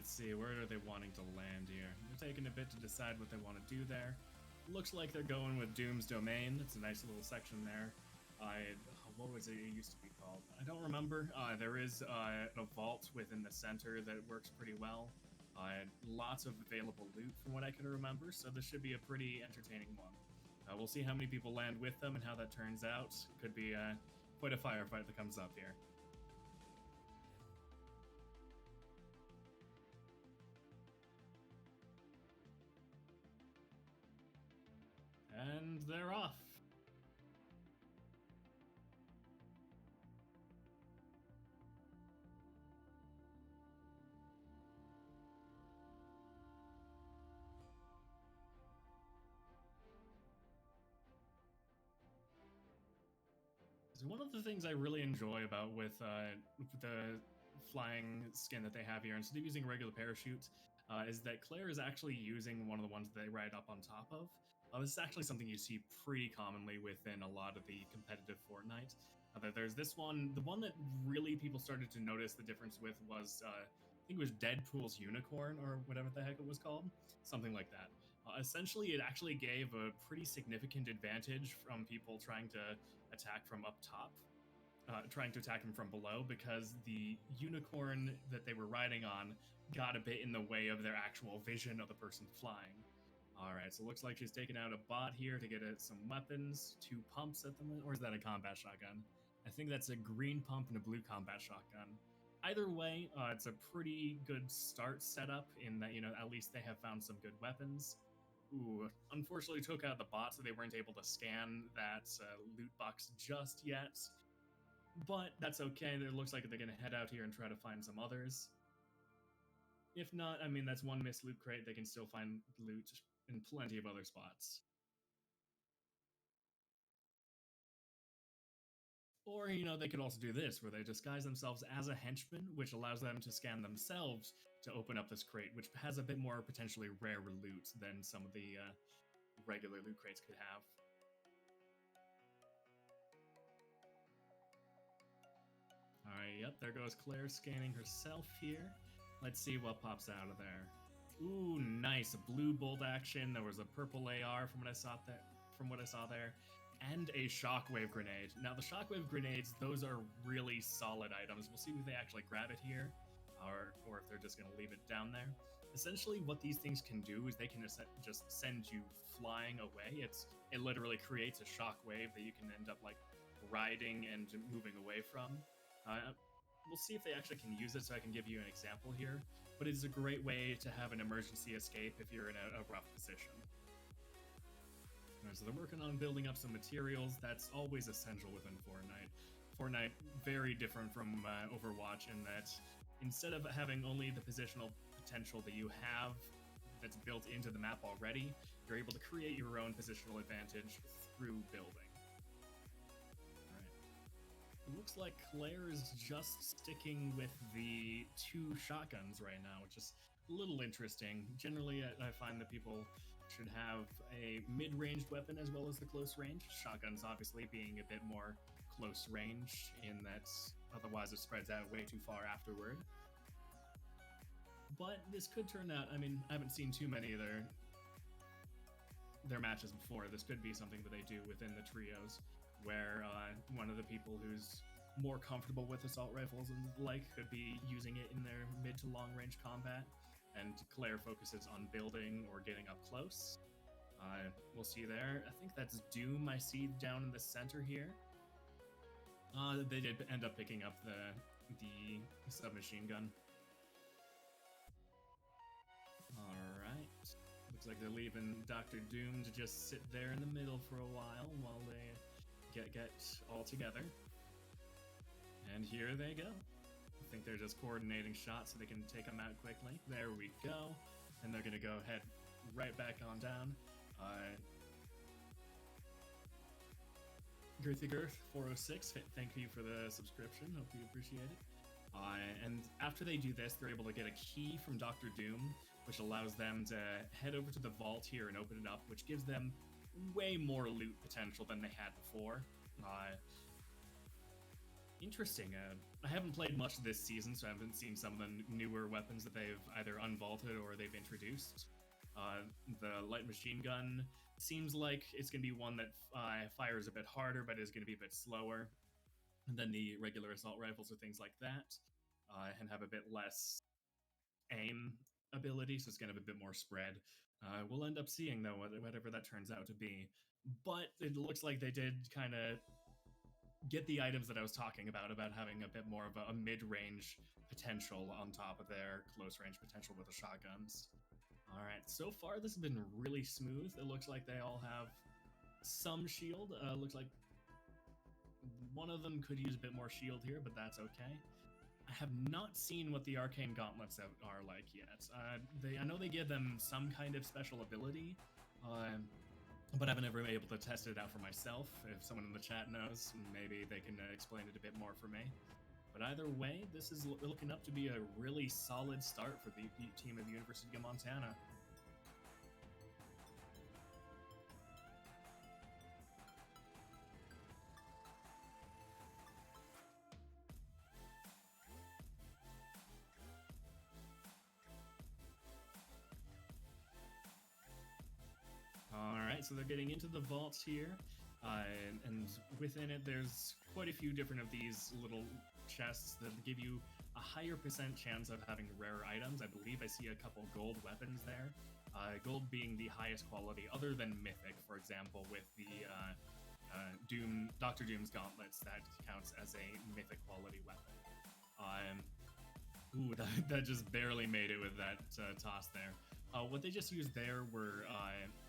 Let's see, where are they wanting to land here? They're taking a bit to decide what they want to do there. Looks like they're going with Doom's Domain. It's a nice little section there. What was it used to be called? I don't remember. There is a vault within the center that works pretty well. Lots of available loot from what I can remember, so this should be a pretty entertaining one. We'll see how many people land with them and how that turns out. Could be quite a firefight that comes up here. And they're off. One of the things I really enjoy about with the flying skin that they have here, instead of using a regular parachute, is that Claire is actually using one of the ones that they ride up on top of. This is actually something you see pretty commonly within a lot of the competitive Fortnite. There's this one, the one that really people started to notice the difference with was, I think it was Deadpool's Unicorn, or whatever the heck it was called, something like that. Essentially, it actually gave a pretty significant advantage from people trying to attack from up top, trying to attack him from below, because the unicorn that they were riding on got a bit in the way of their actual vision of the person flying. Alright, so it looks like she's taking out a bot here to get some weapons, 2 pumps at the moment, or is that a combat shotgun? I think that's a green pump and a blue combat shotgun. Either way, it's a pretty good start setup in that, at least they have found some good weapons. Ooh, unfortunately took out the bot, so they weren't able to scan that loot box just yet. But that's okay. It looks like they're going to head out here and try to find some others. If not, I mean, that's one missed loot crate. They can still find loot in plenty of other spots. Or, they could also do this, where they disguise themselves as a henchman, which allows them to scan themselves to open up this crate, which has a bit more potentially rare loot than some of the regular loot crates could have. Alright, yep, there goes Claire scanning herself here. Let's see what pops out of there. Ooh, nice. A blue bolt action. There was a purple AR from what I saw there. And a shockwave grenade. Now, the shockwave grenades, those are really solid items. We'll see if they actually grab it here, or if they're just going to leave it down there. Essentially, what these things can do is they can just send you flying away. It literally creates a shockwave that you can end up like riding and moving away from. We'll see if they actually can use it, so I can give you an example here. But it's a great way to have an emergency escape if you're in a rough position. So they're working on building up some materials. That's always essential within Fortnite. Fortnite, very different from Overwatch in that instead of having only the positional potential that you have that's built into the map already, you're able to create your own positional advantage through building. It looks like Claire is just sticking with the 2 shotguns right now, which is a little interesting. Generally, I find that people should have a mid-ranged weapon as well as the close range. Shotguns obviously being a bit more close range in that otherwise it spreads out way too far afterward. But this could turn out, I mean, I haven't seen too many of their matches before. This could be something that they do within the trios, where one of the people who's more comfortable with assault rifles and could be using it in their mid to long range combat, and Claire focuses on building or getting up close. We'll see there. I think that's Doom I see down in the center here. They did end up picking up the submachine gun. Alright. Looks like they're leaving Dr. Doom to just sit there in the middle for a while they get all together. And here they go. I think they're just coordinating shots so they can take them out quickly. There we go. And they're going to go head right back on down. GirthyGirth406, thank you for the subscription. Hope you appreciate it. And after they do this, they're able to get a key from Dr. Doom, which allows them to head over to the vault here and open it up, which gives them way more loot potential than they had before. Interesting. I haven't played much this season, so I haven't seen some of the newer weapons that they've either unvaulted or they've introduced. The light machine gun seems like it's going to be one that fires a bit harder, but is going to be a bit slower than the regular assault rifles or things like that, and have a bit less aim ability, so it's going to have a bit more spread. We'll end up seeing, though, whatever that turns out to be. But it looks like they did kind of get the items that I was talking about having a bit more of a mid-range potential on top of their close-range potential with the shotguns. All right, so far this has been really smooth. It looks like they all have some shield. Looks like one of them could use a bit more shield here, but that's okay. I have not seen what the arcane gauntlets are like yet. I know they give them some kind of special ability, but I've never been able to test it out for myself. If someone in the chat knows, maybe they can explain it a bit more for me. But either way, this is looking up to be a really solid start for the team of the University of Montana. Alright, so they're getting into the vaults here, and within it there's quite a few different of these little chests that give you a higher percent chance of having rare items. I believe I see a couple gold weapons there, gold being the highest quality other than mythic, for example, with the Dr. Doom's gauntlets. That counts as a mythic quality weapon. Ooh, that just barely made it with that toss there. What they just used there were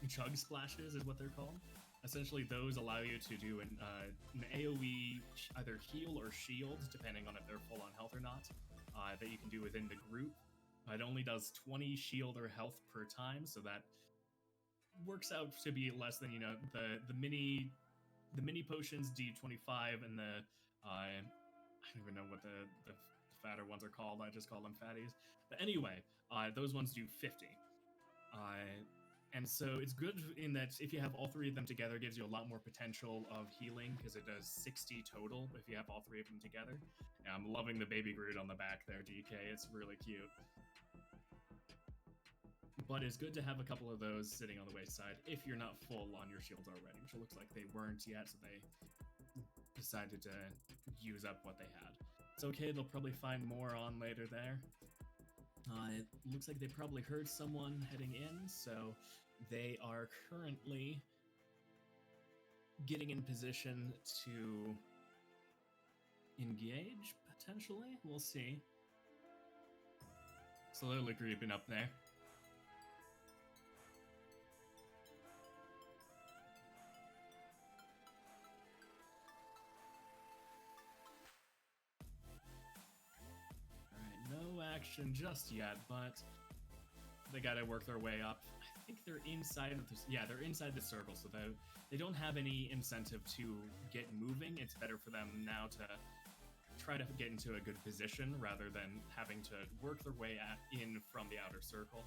chug splashes, is what they're called. Essentially, those allow you to do an AoE either heal or shield, depending on if they're full on health or not, that you can do within the group. It only does 20 shield or health per time, so that works out to be less than, the mini potions D25 and the I don't even know what the fatter ones are called. I just call them fatties. But anyway, those ones do 50. And so it's good in that if you have all three of them together, it gives you a lot more potential of healing, because it does 60 total if you have all three of them together. And I'm loving the baby Groot on the back there, DK. It's really cute. But it's good to have a couple of those sitting on the wayside if you're not full on your shields already, which it looks like they weren't yet, so they decided to use up what they had. It's okay, they'll probably find more on later there. It looks like they probably heard someone heading in, so they are currently getting in position to engage, potentially? We'll see. Slowly creeping up there. Action just yet, but they gotta work their way up. I think they're inside of this. Yeah, they're inside the circle, so they don't have any incentive to get moving. It's better for them now to try to get into a good position rather than having to work their way in from the outer circle.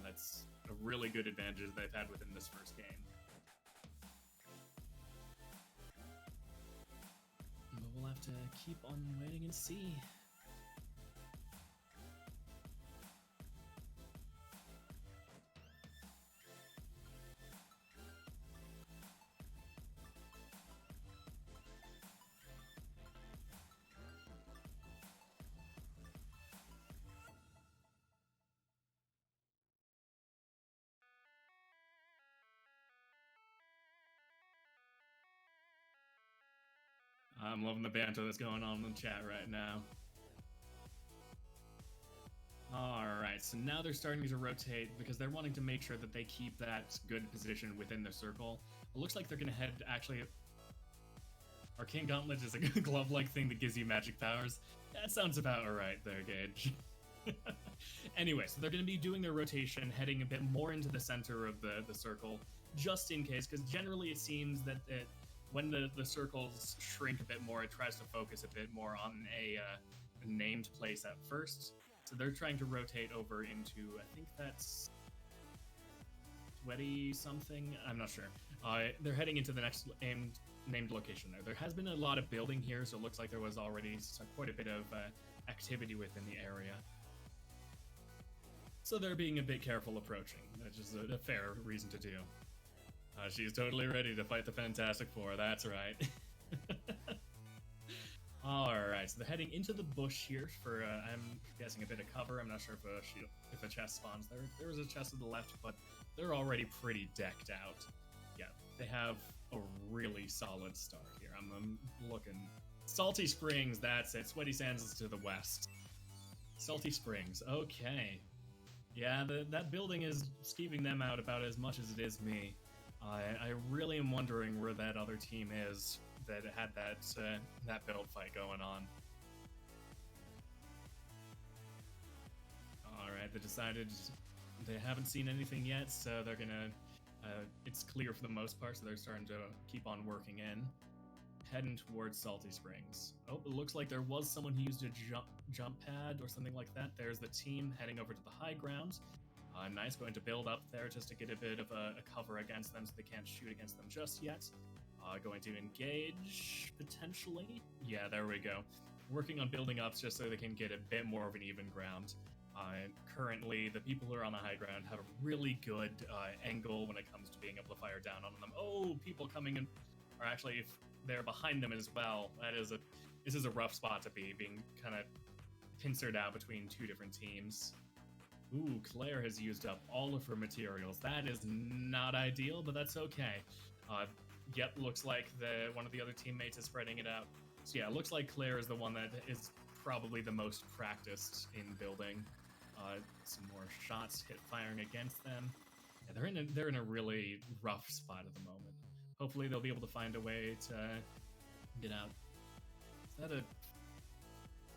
That's a really good advantage they've had within this first game. But we'll have to keep on waiting and see. I'm loving the banter that's going on in the chat right now. Alright, so now they're starting to rotate because they're wanting to make sure that they keep that good position within the circle. It looks like they're going to head, actually... Arcane Gauntlet is a glove-like thing that gives you magic powers. That sounds about right there, Gage. Anyway, so they're going to be doing their rotation, heading a bit more into the center of the circle, just in case, because generally it seems that when the circles shrink a bit more, it tries to focus a bit more on a named place at first. So they're trying to rotate over into, I think that's Sweaty something. I'm not sure. They're heading into the next named location there. There has been a lot of building here, so it looks like there was already quite a bit of activity within the area. So they're being a bit careful approaching, which is a fair reason to do. She's totally ready to fight the Fantastic Four, that's right. Alright, so they're heading into the bush here for, I'm guessing, a bit of cover. I'm not sure if a chest spawns there. There was a chest to the left, but they're already pretty decked out. Yeah, they have a really solid start here. I'm looking. Salty Springs, that's it. Sweaty Sands is to the west. Salty Springs, okay. Yeah, that building is skeeving them out about as much as it is me. I really am wondering where that other team is that had that build fight going on. Alright, they decided they haven't seen anything yet, so they're gonna... it's clear for the most part, so they're starting to keep on working in. Heading towards Salty Springs. Oh, it looks like there was someone who used a jump pad or something like that. There's the team heading over to the high ground. Nice, going to build up there just to get a bit of a cover against them so they can't shoot against them just yet. Going to engage, potentially. Yeah, there we go. Working on building up just so they can get a bit more of an even ground. Currently, the people who are on the high ground have a really good angle when it comes to being able to fire down on them. Oh, people coming in, or actually, if they're behind them as well, this is a rough spot to be, being kind of pincered out between two different teams. Ooh, Claire has used up all of her materials. That is not ideal, but that's okay. Yep, looks like one of the other teammates is spreading it out. So yeah, it looks like Claire is the one that is probably the most practiced in building. Some more shots firing against them. Yeah, they're in a really rough spot at the moment. Hopefully they'll be able to find a way to get out. Is that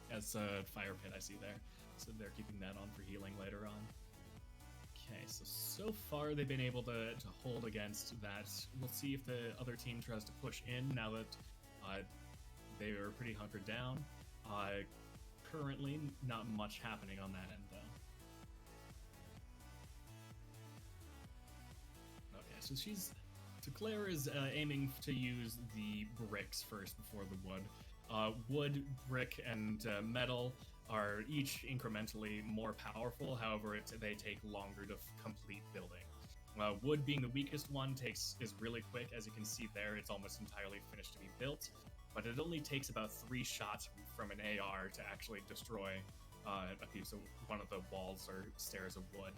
that's a fire pit I see there. So they're keeping that on for healing later on. Okay, so far they've been able to hold against that. We'll see if the other team tries to push in now that they are pretty hunkered down. Currently, not much happening on that end, though. Okay, so Claire is aiming to use the bricks first before the wood. Wood, brick, and metal are each incrementally more powerful, however, they take longer to complete building. Wood being the weakest one is really quick. As you can see there, it's almost entirely finished to be built, but it only takes about 3 shots from an AR to actually destroy a piece of one of the walls or stairs of wood.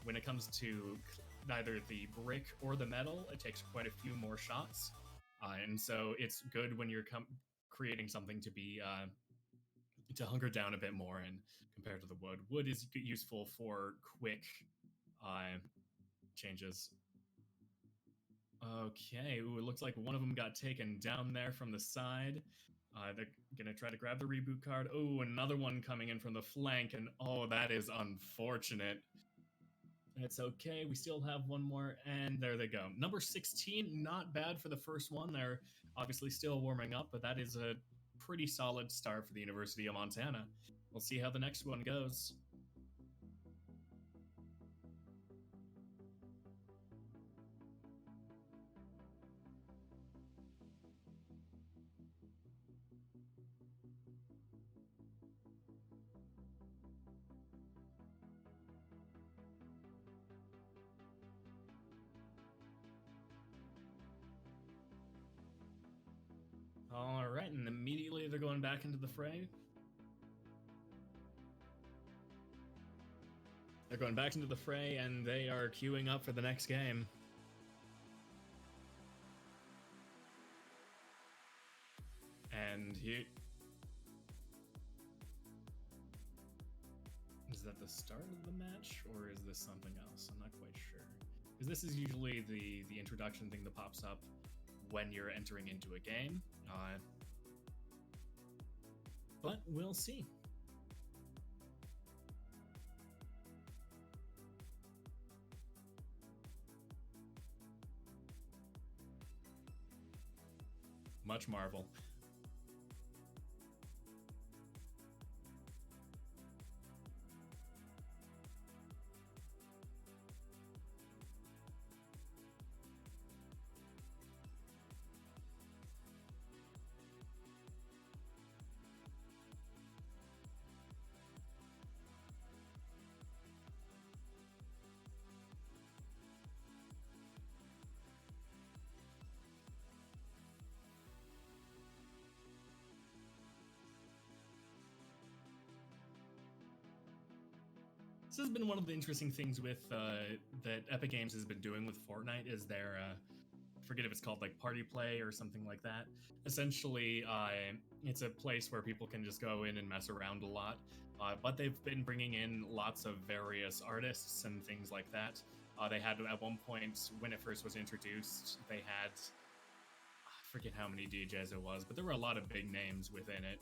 When it comes to neither the brick or the metal, it takes quite a few more shots, and so it's good when you're creating something to be to hunker down a bit more and compared to the wood. Wood is useful for quick changes. Okay, ooh, it looks like one of them got taken down there from the side. They're gonna try to grab the reboot card. Oh, another one coming in from the flank, and oh, that is unfortunate. It's okay, we still have one more, and there they go. Number 16, not bad for the first one. They're obviously still warming up, but that is a pretty solid start for the University of Montana. We'll see how the next one goes. Alright, and immediately they're going back into the fray. They're going back into the fray, and they are queuing up for the next game. And here... Is that the start of the match, or is this something else? I'm not quite sure. Because this is usually the introduction thing that pops up when you're entering into a game. But we'll see. Much Marvel. This has been one of the interesting things with that Epic Games has been doing with Fortnite is their I forget if it's called like party play or something like that. Essentially, it's a place where people can just go in and mess around a lot. But they've been bringing in lots of various artists and things like that. They had at one point when it first was introduced, they had I forget how many DJs it was, but there were a lot of big names within it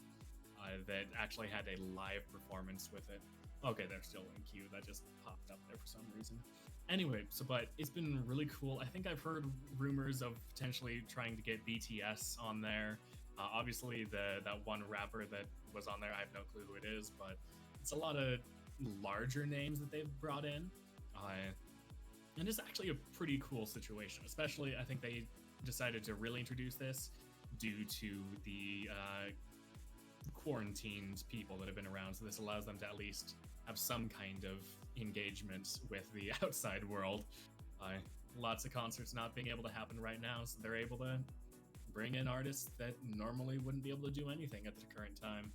that actually had a live performance with it. Okay, they're still in queue. That just popped up there for some reason. Anyway, but it's been really cool. I think I've heard rumors of potentially trying to get BTS on there. Obviously, that one rapper that was on there, I have no clue who it is, but it's a lot of larger names that they've brought in. And it's actually a pretty cool situation, especially I think they decided to really introduce this due to the quarantined people that have been around. So this allows them to at least have some kind of engagement with the outside world. Lots of concerts not being able to happen right now, so they're able to bring in artists that normally wouldn't be able to do anything at the current time.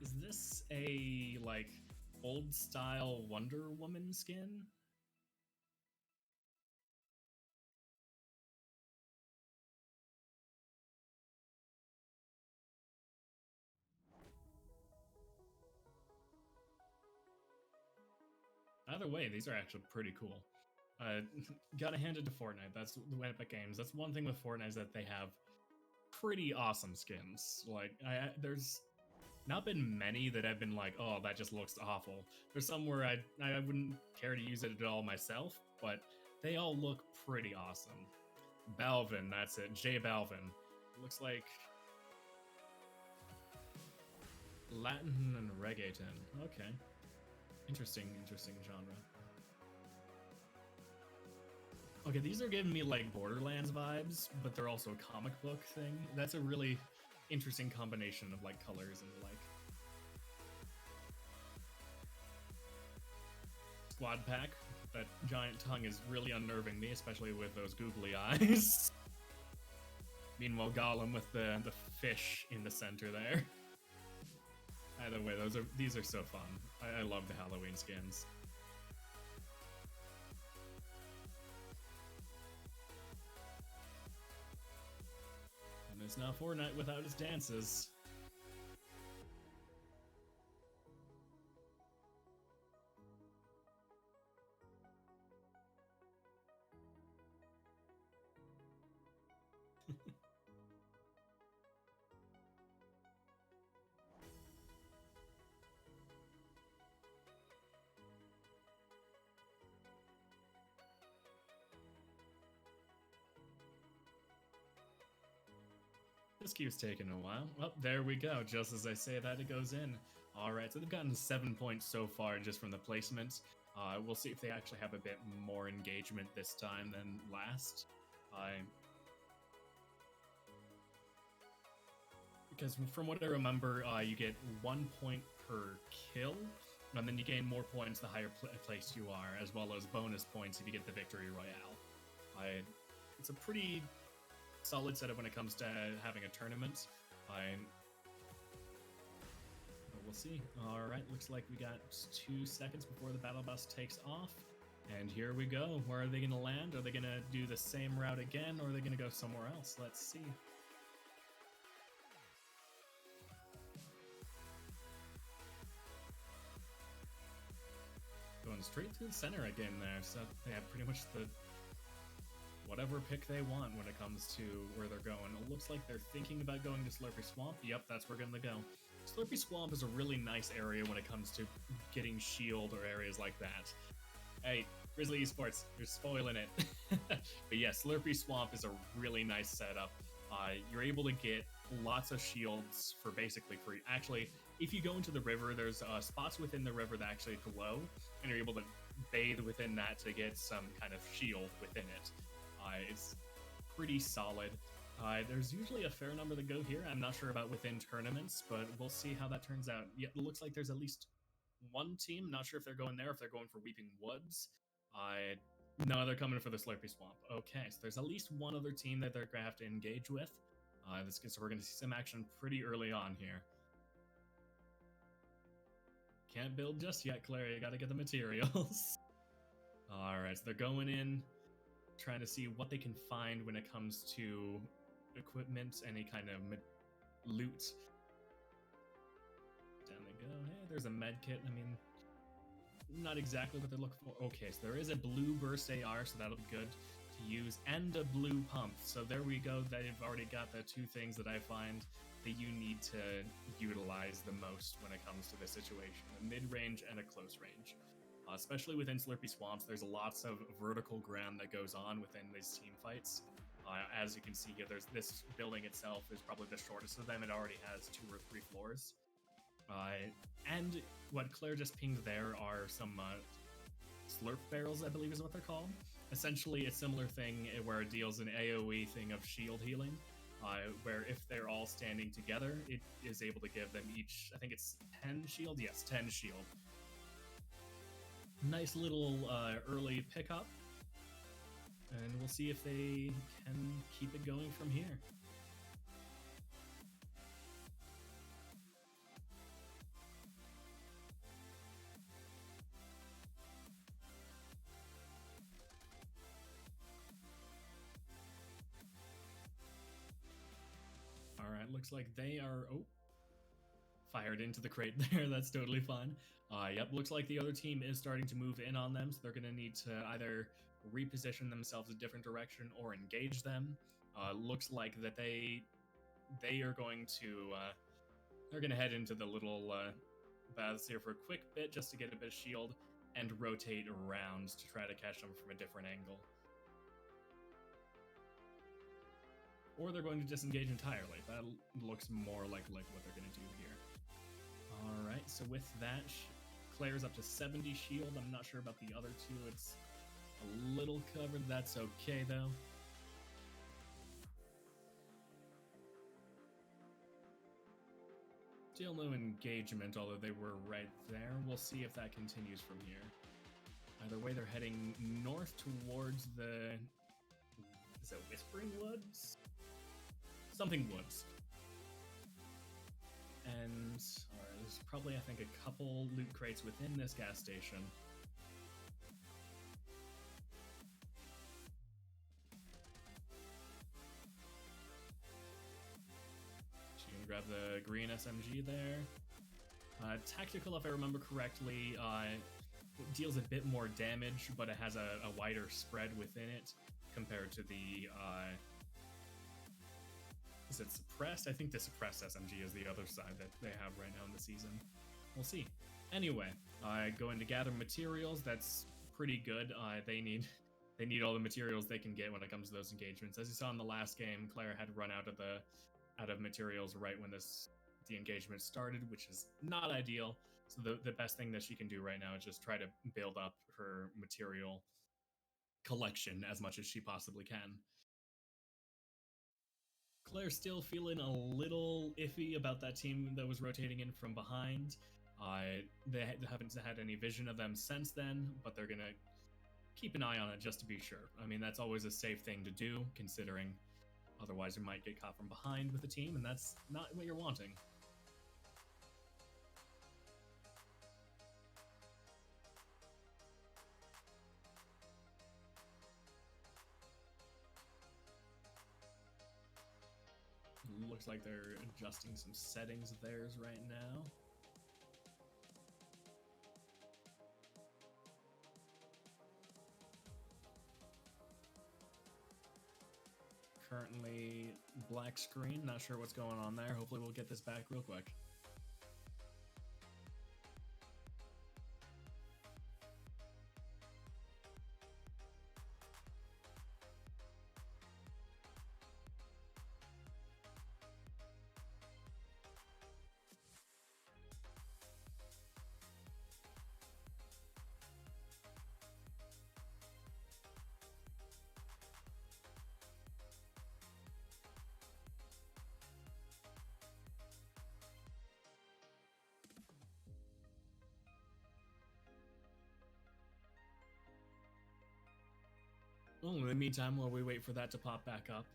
Is this a like old style Wonder Woman skin? Either way, these are actually pretty cool. Uh, gotta hand it to Fortnite. That's the Epic Games. That's one thing with Fortnite is that they have pretty awesome skins. Like, there's not been many that have been like, oh, that just looks awful. There's some where I wouldn't care to use it at all myself, but they all look pretty awesome. Balvin, that's it. J Balvin. Looks like Latin and reggaeton. Okay. Interesting genre. Okay, these are giving me like Borderlands vibes, but they're also a comic book thing. That's a really interesting combination of like colors and like. Squad pack. That giant tongue is really unnerving me, especially with those googly eyes. Meanwhile, Gollum with the fish in the center there. Either way, these are so fun. I love the Halloween skins. And it's not Fortnite without its dances. This queue's taking a while. Well, there we go. Just as I say that, it goes in. All right, so they've gotten 7 points so far just from the placements. We'll see if they actually have a bit more engagement this time than last. Because from what I remember, you get 1 point per kill, and then you gain more points the higher placed you are, as well as bonus points if you get the victory royale. It's a pretty solid setup when it comes to having a tournament. But we'll see. All right, looks like we got 2 seconds before the battle bus takes off. And here we go. Where are they going to land? Are they going to do the same route again, or are they going to go somewhere else? Let's see. Going straight to the center again there, so they have pretty much the whatever pick they want when it comes to where they're going. It looks like they're thinking about going to Slurpy Swamp. Yep, that's where we're going to go. Slurpy Swamp is a really nice area when it comes to getting shield or areas like that. Hey, Grizzly Esports, you're spoiling it. But yeah, Slurpy Swamp is a really nice setup. You're able to get lots of shields for basically free. Actually, if you go into the river, there's spots within the river that actually glow, and you're able to bathe within that to get some kind of shield within it. It's pretty solid. There's usually a fair number that go here. I'm not sure about within tournaments, but we'll see how that turns out. Yeah, it looks like there's at least one team. Not sure if they're going there, if they're going for Weeping Woods. No, they're coming for the Slurpy Swamp. Okay, so there's at least one other team that they're going to have to engage with. So we're going to see some action pretty early on here. Can't build just yet, Claire. You got to get the materials. All right, so they're going in, trying to see what they can find when it comes to equipment, any kind of loot. Down they go. Hey, there's a med kit. I mean, not exactly what they're looking for. Okay, so there is a blue burst AR, so that'll be good to use, and a blue pump. So there we go. They've already got the two things that I find that you need to utilize the most when it comes to this situation: a mid-range and a close range. Especially within Slurpy Swamps, there's lots of vertical ground that goes on within these team fights. As you can see here, there's this building itself is probably the shortest of them. It already has 2 or 3 floors. And what Claire just pinged there are some slurp barrels, I believe is what they're called. Essentially, a similar thing where it deals an AoE thing of shield healing, where if they're all standing together, it is able to give them each, I think it's 10 shield? Yes, 10 shield. Nice little early pickup, and we'll see if they can keep it going from here. All right, looks like they are fired into the crate there. That's totally fine. Yep, looks like the other team is starting to move in on them, so they're going to need to either reposition themselves a different direction or engage them. Looks like that they are going to they're going to head into the little baths here for a quick bit just to get a bit of shield and rotate around to try to catch them from a different angle. Or they're going to disengage entirely. That looks more like what they're going to do here. All right, so with that, Claire's up to 70 shield. I'm not sure about the other two. It's a little covered. That's okay, though. Still no engagement, although they were right there. We'll see if that continues from here. Either way, they're heading north towards the... Is it Whispering Woods? Something woods. And there's probably, I think, a couple loot crates within this gas station. She can grab the green SMG there. Tactical, if I remember correctly, deals a bit more damage, but it has a wider spread within it compared to the... Is it suppressed? I think the suppressed SMG is the other side that they have right now in the season. We'll see. Anyway, going to gather materials. That's pretty good. They need all the materials they can get when it comes to those engagements. As you saw in the last game, Claire had run out of materials right when the engagement started, which is not ideal. So the best thing that she can do right now is just try to build up her material collection as much as she possibly can. Claire's still feeling a little iffy about that team that was rotating in from behind. They haven't had any vision of them since then, but they're going to keep an eye on it just to be sure. I mean, that's always a safe thing to do, considering otherwise you might get caught from behind with the team, and that's not what you're wanting. Looks like they're adjusting some settings of theirs right now. Currently black screen, not sure what's going on there. Hopefully we'll get this back real quick. Well, in the meantime, while we wait for that to pop back up,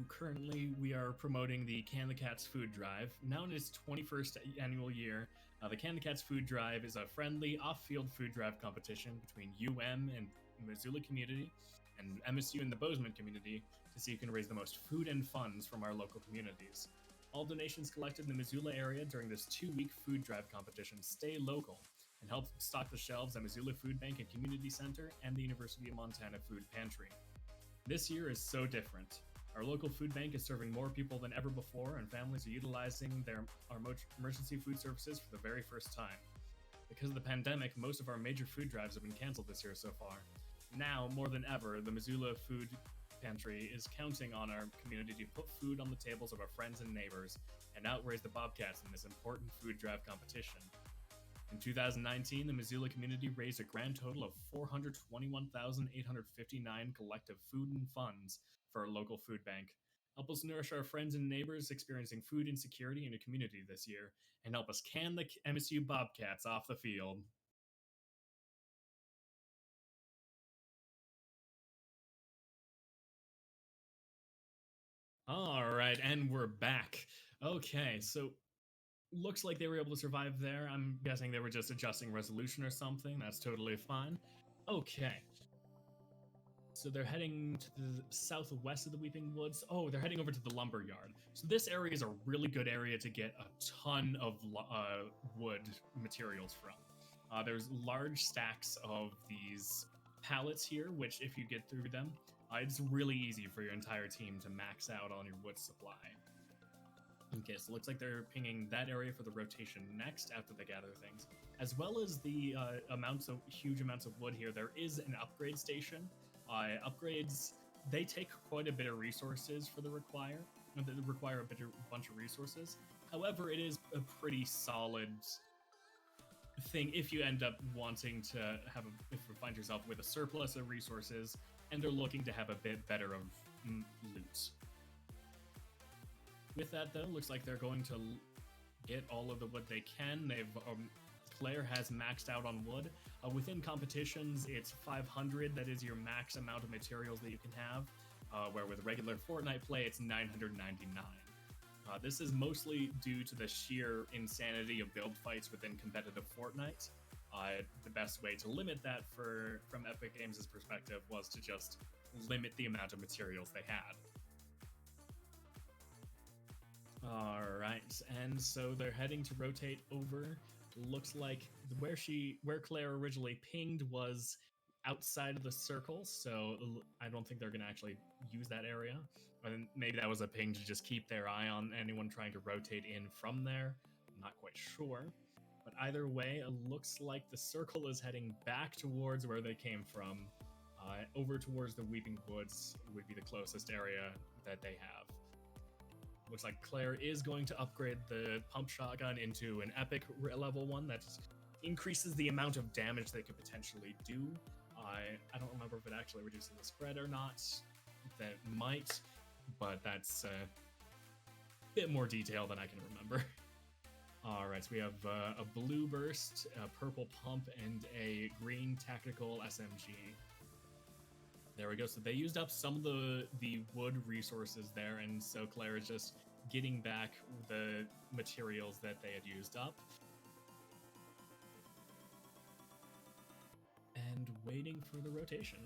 Currently we are promoting the Can the Cats food drive. Now in its 21st annual year, the Can the Cats food drive is a friendly off-field food drive competition between UM and Missoula community and MSU and the Bozeman community to see who can raise the most food and funds from our local communities. All donations collected in the Missoula area during this 2-week food drive competition stay local and help stock the shelves at Missoula Food Bank and Community Center and the University of Montana Food Pantry. This year is so different. Our local food bank is serving more people than ever before, and families are utilizing our emergency food services for the very first time. Because of the pandemic, most of our major food drives have been canceled this year so far. Now, more than ever, the Missoula Food Pantry is counting on our community to put food on the tables of our friends and neighbors and outraise the Bobcats in this important food drive competition. In 2019, the Missoula community raised a grand total of $421,859 collective food and funds for our local food bank. Help us nourish our friends and neighbors experiencing food insecurity in a community this year, and help us can the MSU Bobcats off the field. All right, and we're back. Okay, so looks like they were able to survive there. I'm guessing they were just adjusting resolution or something. That's totally fine. Okay, so they're heading to the southwest of the Weeping Woods. Oh, they're heading over to the lumber yard. So this area is a really good area to get a ton of wood materials from. There's large stacks of these pallets here, which if you get through them, it's really easy for your entire team to max out on your wood supply. Okay, so it looks like they're pinging that area for the rotation next after they gather things. As well as the huge amounts of wood here, there is an upgrade station. Upgrades, they take quite a bit of resources for the require. They require a bunch of resources. However, it is a pretty solid thing if you end up wanting to if you find yourself with a surplus of resources and are looking to have a bit better of loot. With that, though, looks like they're going to get all of the wood they can. Claire has maxed out on wood. Within competitions, it's 500. That is your max amount of materials that you can have. Where with regular Fortnite play, it's 999. This is mostly due to the sheer insanity of build fights within competitive Fortnite. The best way to limit that from Epic Games' perspective was to just limit the amount of materials they had. Alright, and so they're heading to rotate over. Looks like where Claire originally pinged was outside of the circle, so I don't think they're going to actually use that area. And maybe that was a ping to just keep their eye on anyone trying to rotate in from there. I'm not quite sure. But either way, it looks like the circle is heading back towards where they came from. Over towards the Weeping Woods would be the closest area that they have. Looks like Claire is going to upgrade the pump shotgun into an epic level one that increases the amount of damage they could potentially do. I don't remember if it actually reduces the spread or not. That might, but that's a bit more detail than I can remember. Alright, so we have a blue burst, a purple pump, and a green tactical SMG. There we go. So they used up some of the wood resources there, and so Claire is just getting back the materials that they had used up. And waiting for the rotation.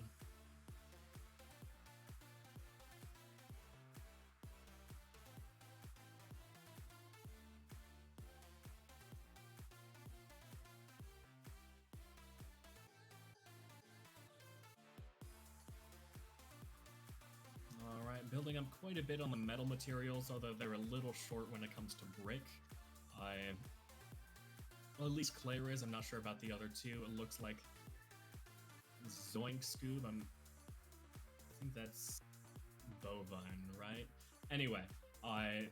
Alright, building up quite a bit on the metal materials, although they're a little short when it comes to brick. Well, at least Claire is. I'm not sure about the other two. It looks like Zoink Scoob. I think that's bovine, right? Anyway, I'm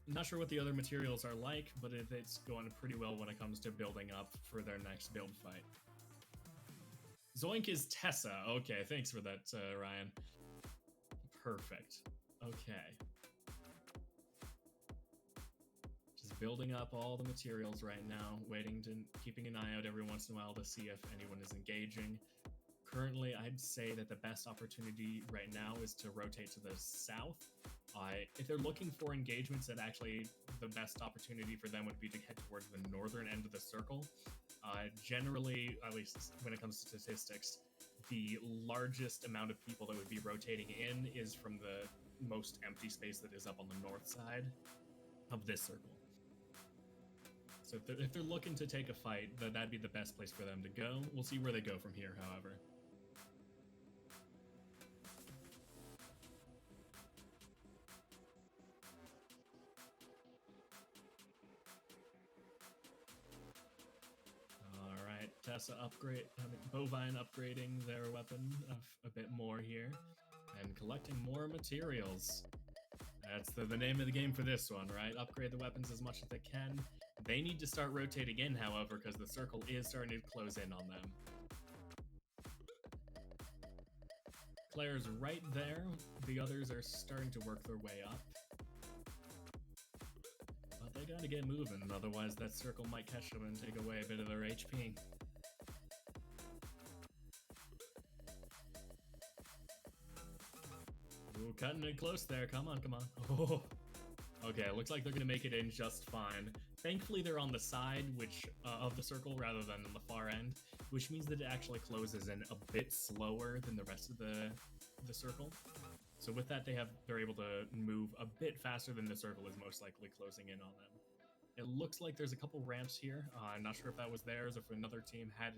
not sure what the other materials are like, but it's going pretty well when it comes to building up for their next build fight. Zoink is Tessa. Okay, thanks for that, Ryan. Perfect. Okay. Just building up all the materials right now, keeping an eye out every once in a while to see if anyone is engaging. currently, I'd say that the best opportunity right now is to rotate to the south. If they're looking for engagements, that actually the best opportunity for them would be to head towards the northern end of the circle. Generally, at least when it comes to statistics, the largest amount of people that would be rotating in is from the most empty space that is up on the north side of this circle. So if they're looking to take a fight, that'd be the best place for them to go. We'll see where they go from here, however. Alright, Tessa Bovine upgrading their weapon a bit more here, and collecting more materials. That's the name of the game for this one, right? Upgrade the weapons as much as they can. They need to start rotating in, however, because the circle is starting to close in on them. Claire's right there. The others are starting to work their way up. But they gotta get moving, otherwise that circle might catch them and take away a bit of their HP. Ooh, cutting it close there. Come on, come on. Oh. Okay, it looks like they're going to make it in just fine. Thankfully, they're on the side of the circle rather than on the far end, which means that it actually closes in a bit slower than the rest of the circle. So with that, they're able to move a bit faster than the circle is most likely closing in on them. It looks like there's a couple ramps here. I'm not sure if that was theirs or if another team had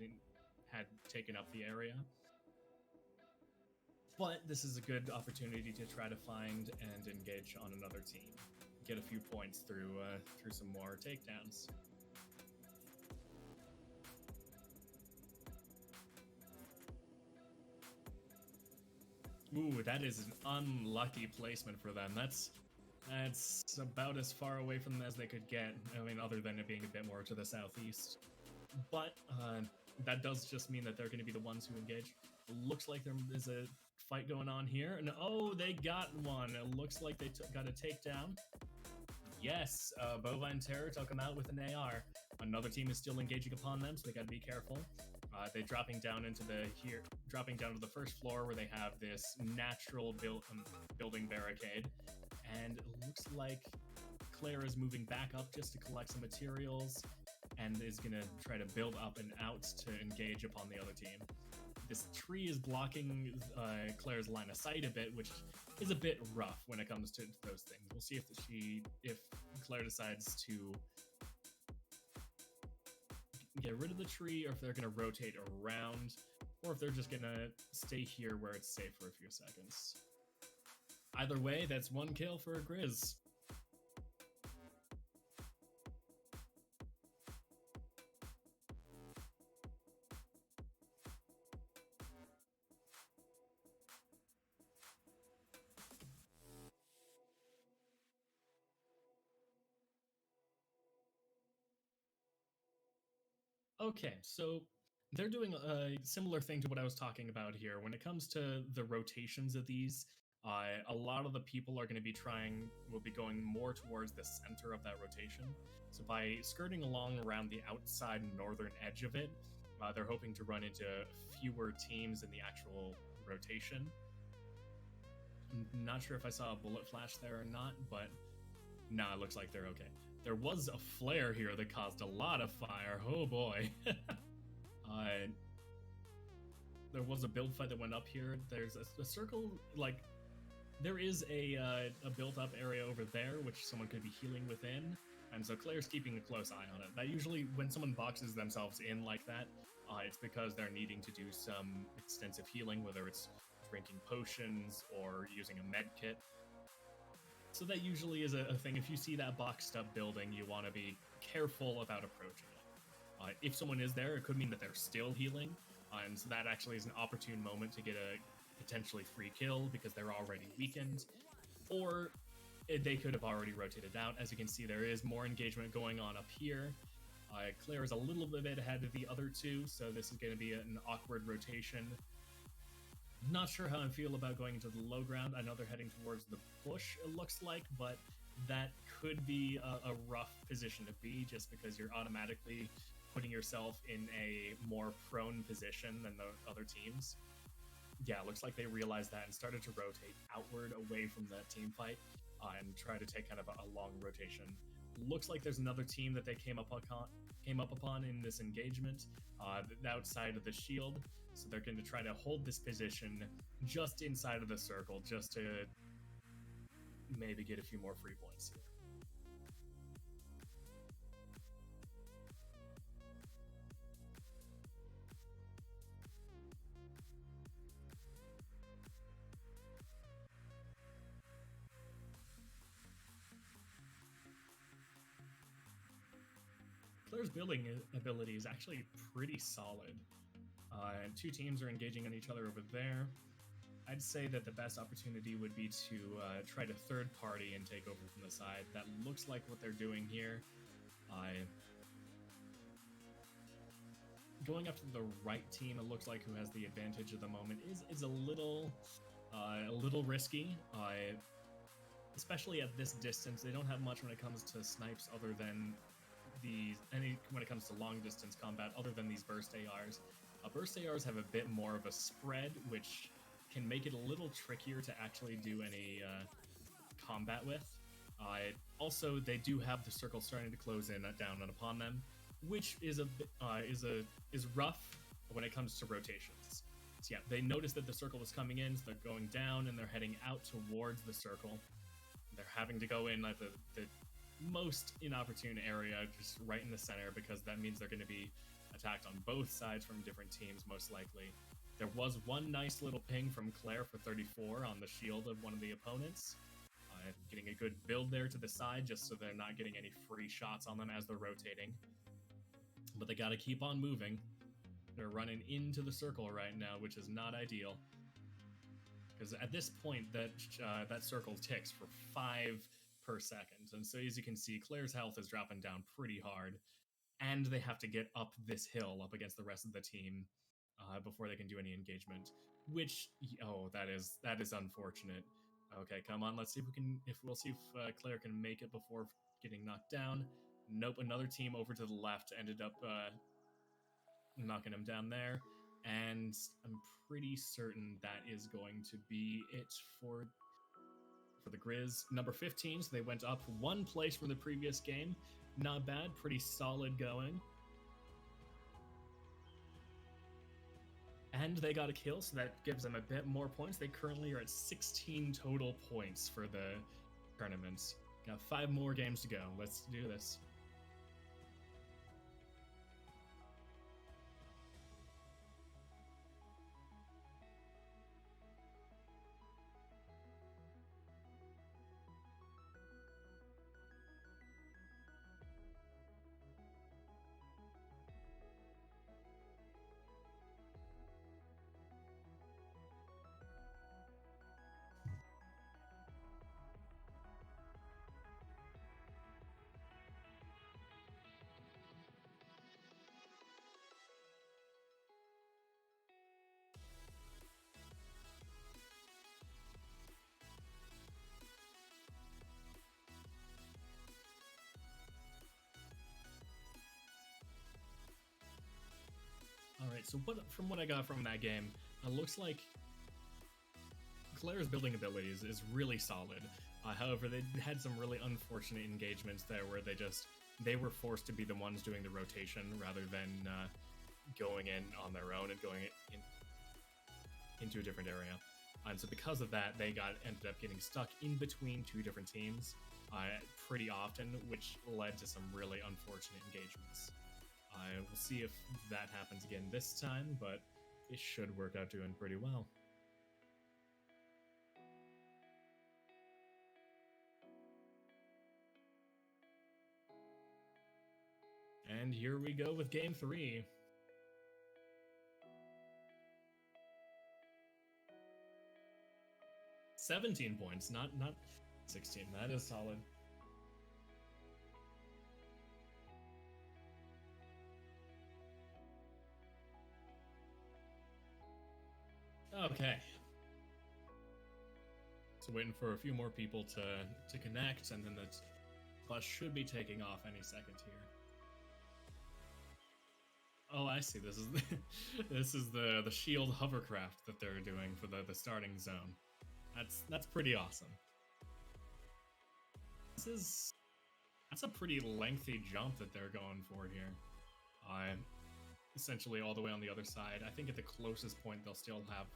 taken up the area. But this is a good opportunity to try to find and engage on another team. Get a few points through some more takedowns. Ooh, that is an unlucky placement for them. That's about as far away from them as they could get. I mean, other than it being a bit more to the southeast. But that does just mean that they're going to be the ones who engage. It looks like there is a fight going on here. And oh, they got one. It looks like they got a takedown. Yes, Bovine Terror took them out with an AR. Another team is still engaging upon them, so they gotta be careful. They're dropping down to the first floor where they have this natural building barricade. And it looks like Claire is moving back up just to collect some materials and is gonna try to build up and out to engage upon the other team. This tree is blocking Claire's line of sight a bit, which is a bit rough when it comes to those things. We'll see if Claire decides to get rid of the tree, or if they're going to rotate around, or if they're just going to stay here where it's safe for a few seconds. Either way, that's one kill for Grizz. Okay, so they're doing a similar thing to what I was talking about here. When it comes to the rotations of these, a lot of the people will be going more towards the center of that rotation. So by skirting along around the outside northern edge of it, they're hoping to run into fewer teams in the actual rotation. I'm not sure if I saw a bullet flash there or not, but nah, it looks like they're okay. There was a flare here that caused a lot of fire. Oh boy. There was a build fight that went up here. There's a circle, like, there is a built-up area over there, which someone could be healing within, and so Claire's keeping a close eye on it. That usually, when someone boxes themselves in like that, it's because they're needing to do some extensive healing, whether it's drinking potions or using a med kit. So that usually is a thing. If you see that boxed up building, you want to be careful about approaching it. If someone is there, it could mean that they're still healing, and so that actually is an opportune moment to get a potentially free kill because they're already weakened, or they could have already rotated out. As you can see, there is more engagement going on up here. Claire is a little bit ahead of the other two, so this is going to be an awkward rotation. Not sure how I feel about going into the low ground. I know they're heading towards the bush, it looks like, but that could be a rough position to be just because you're automatically putting yourself in a more prone position than the other teams. Yeah, it looks like they realized that and started to rotate outward away from that team fight and try to take kind of a long rotation. Looks like there's another team that they came up upon in this engagement outside of the shield, so they're going to try to hold this position just inside of the circle, just to maybe get a few more free points here. Claire's building ability is actually pretty solid. And two teams are engaging on each other over there. I'd say that the best opportunity would be to try to third party and take over from the side. That looks like what they're doing here. Going up to the right team, it looks like who has the advantage at the moment is a little risky. Especially at this distance, they don't have much when it comes to snipes other than when it comes to long distance combat other than these burst ARs. Burst ARs have a bit more of a spread, which can make it a little trickier to actually do any combat with. Also, they do have the circle starting to close in down upon them, which is rough when it comes to rotations. So yeah, they notice that the circle is coming in, so they're going down and they're heading out towards the circle. They're having to go in at the most inopportune area, just right in the center, because that means they're going to be attacked on both sides from different teams, most likely. There was one nice little ping from Claire for 34 on the shield of one of the opponents. Getting a good build there to the side, just so they're not getting any free shots on them as they're rotating. But they got to keep on moving. They're running into the circle right now, which is not ideal. Because at this point, that circle ticks for 5 per second. And so as you can see, Claire's health is dropping down pretty hard. And they have to get up this hill up against the rest of the team before they can do any engagement. Which, that is unfortunate. Okay, come on, let's see if we'll see if Claire can make it before getting knocked down. Nope, another team over to the left ended up knocking him down there. And I'm pretty certain that is going to be it for the Grizz. Number 15, so they went up 1 place from the previous game. Not bad, pretty solid going. And they got a kill, so that gives them a bit more points. They currently are at 16 total points for the tournament. Got 5 more games to go. Let's do this. Alright, so from what I got from that game, it looks like Claire's building abilities is really solid. However, they had some really unfortunate engagements there where they were forced to be the ones doing the rotation rather than going in on their own and going into a different area. And so because of that, they ended up getting stuck in between 2 different teams pretty often, which led to some really unfortunate engagements. We'll see if that happens again this time, but it should work out doing pretty well. And here we go with game 3. $17 points, not 16. That is solid. Okay. So waiting for a few more people to connect, and then the bus should be taking off any second here. Oh, I see. This is this is the shield hovercraft that they're doing for the starting zone. That's pretty awesome. This is that's a pretty lengthy jump that they're going for here. Essentially all the way on the other side. I think at the closest point they'll still have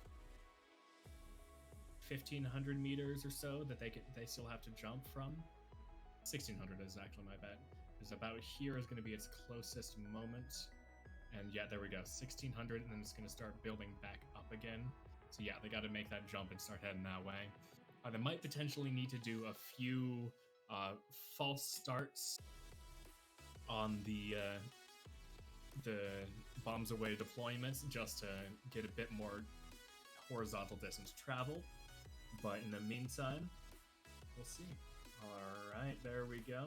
1,500 meters or so that they still have to jump from. 1,600 is actually my bet. Because about here is going to be its closest moment. And yeah, there we go, 1,600, and then it's going to start building back up again. So yeah, they got to make that jump and start heading that way. They might potentially need to do a few false starts on the bombs away deployments just to get a bit more horizontal distance traveled. But in the meantime, we'll see. All right, there we go.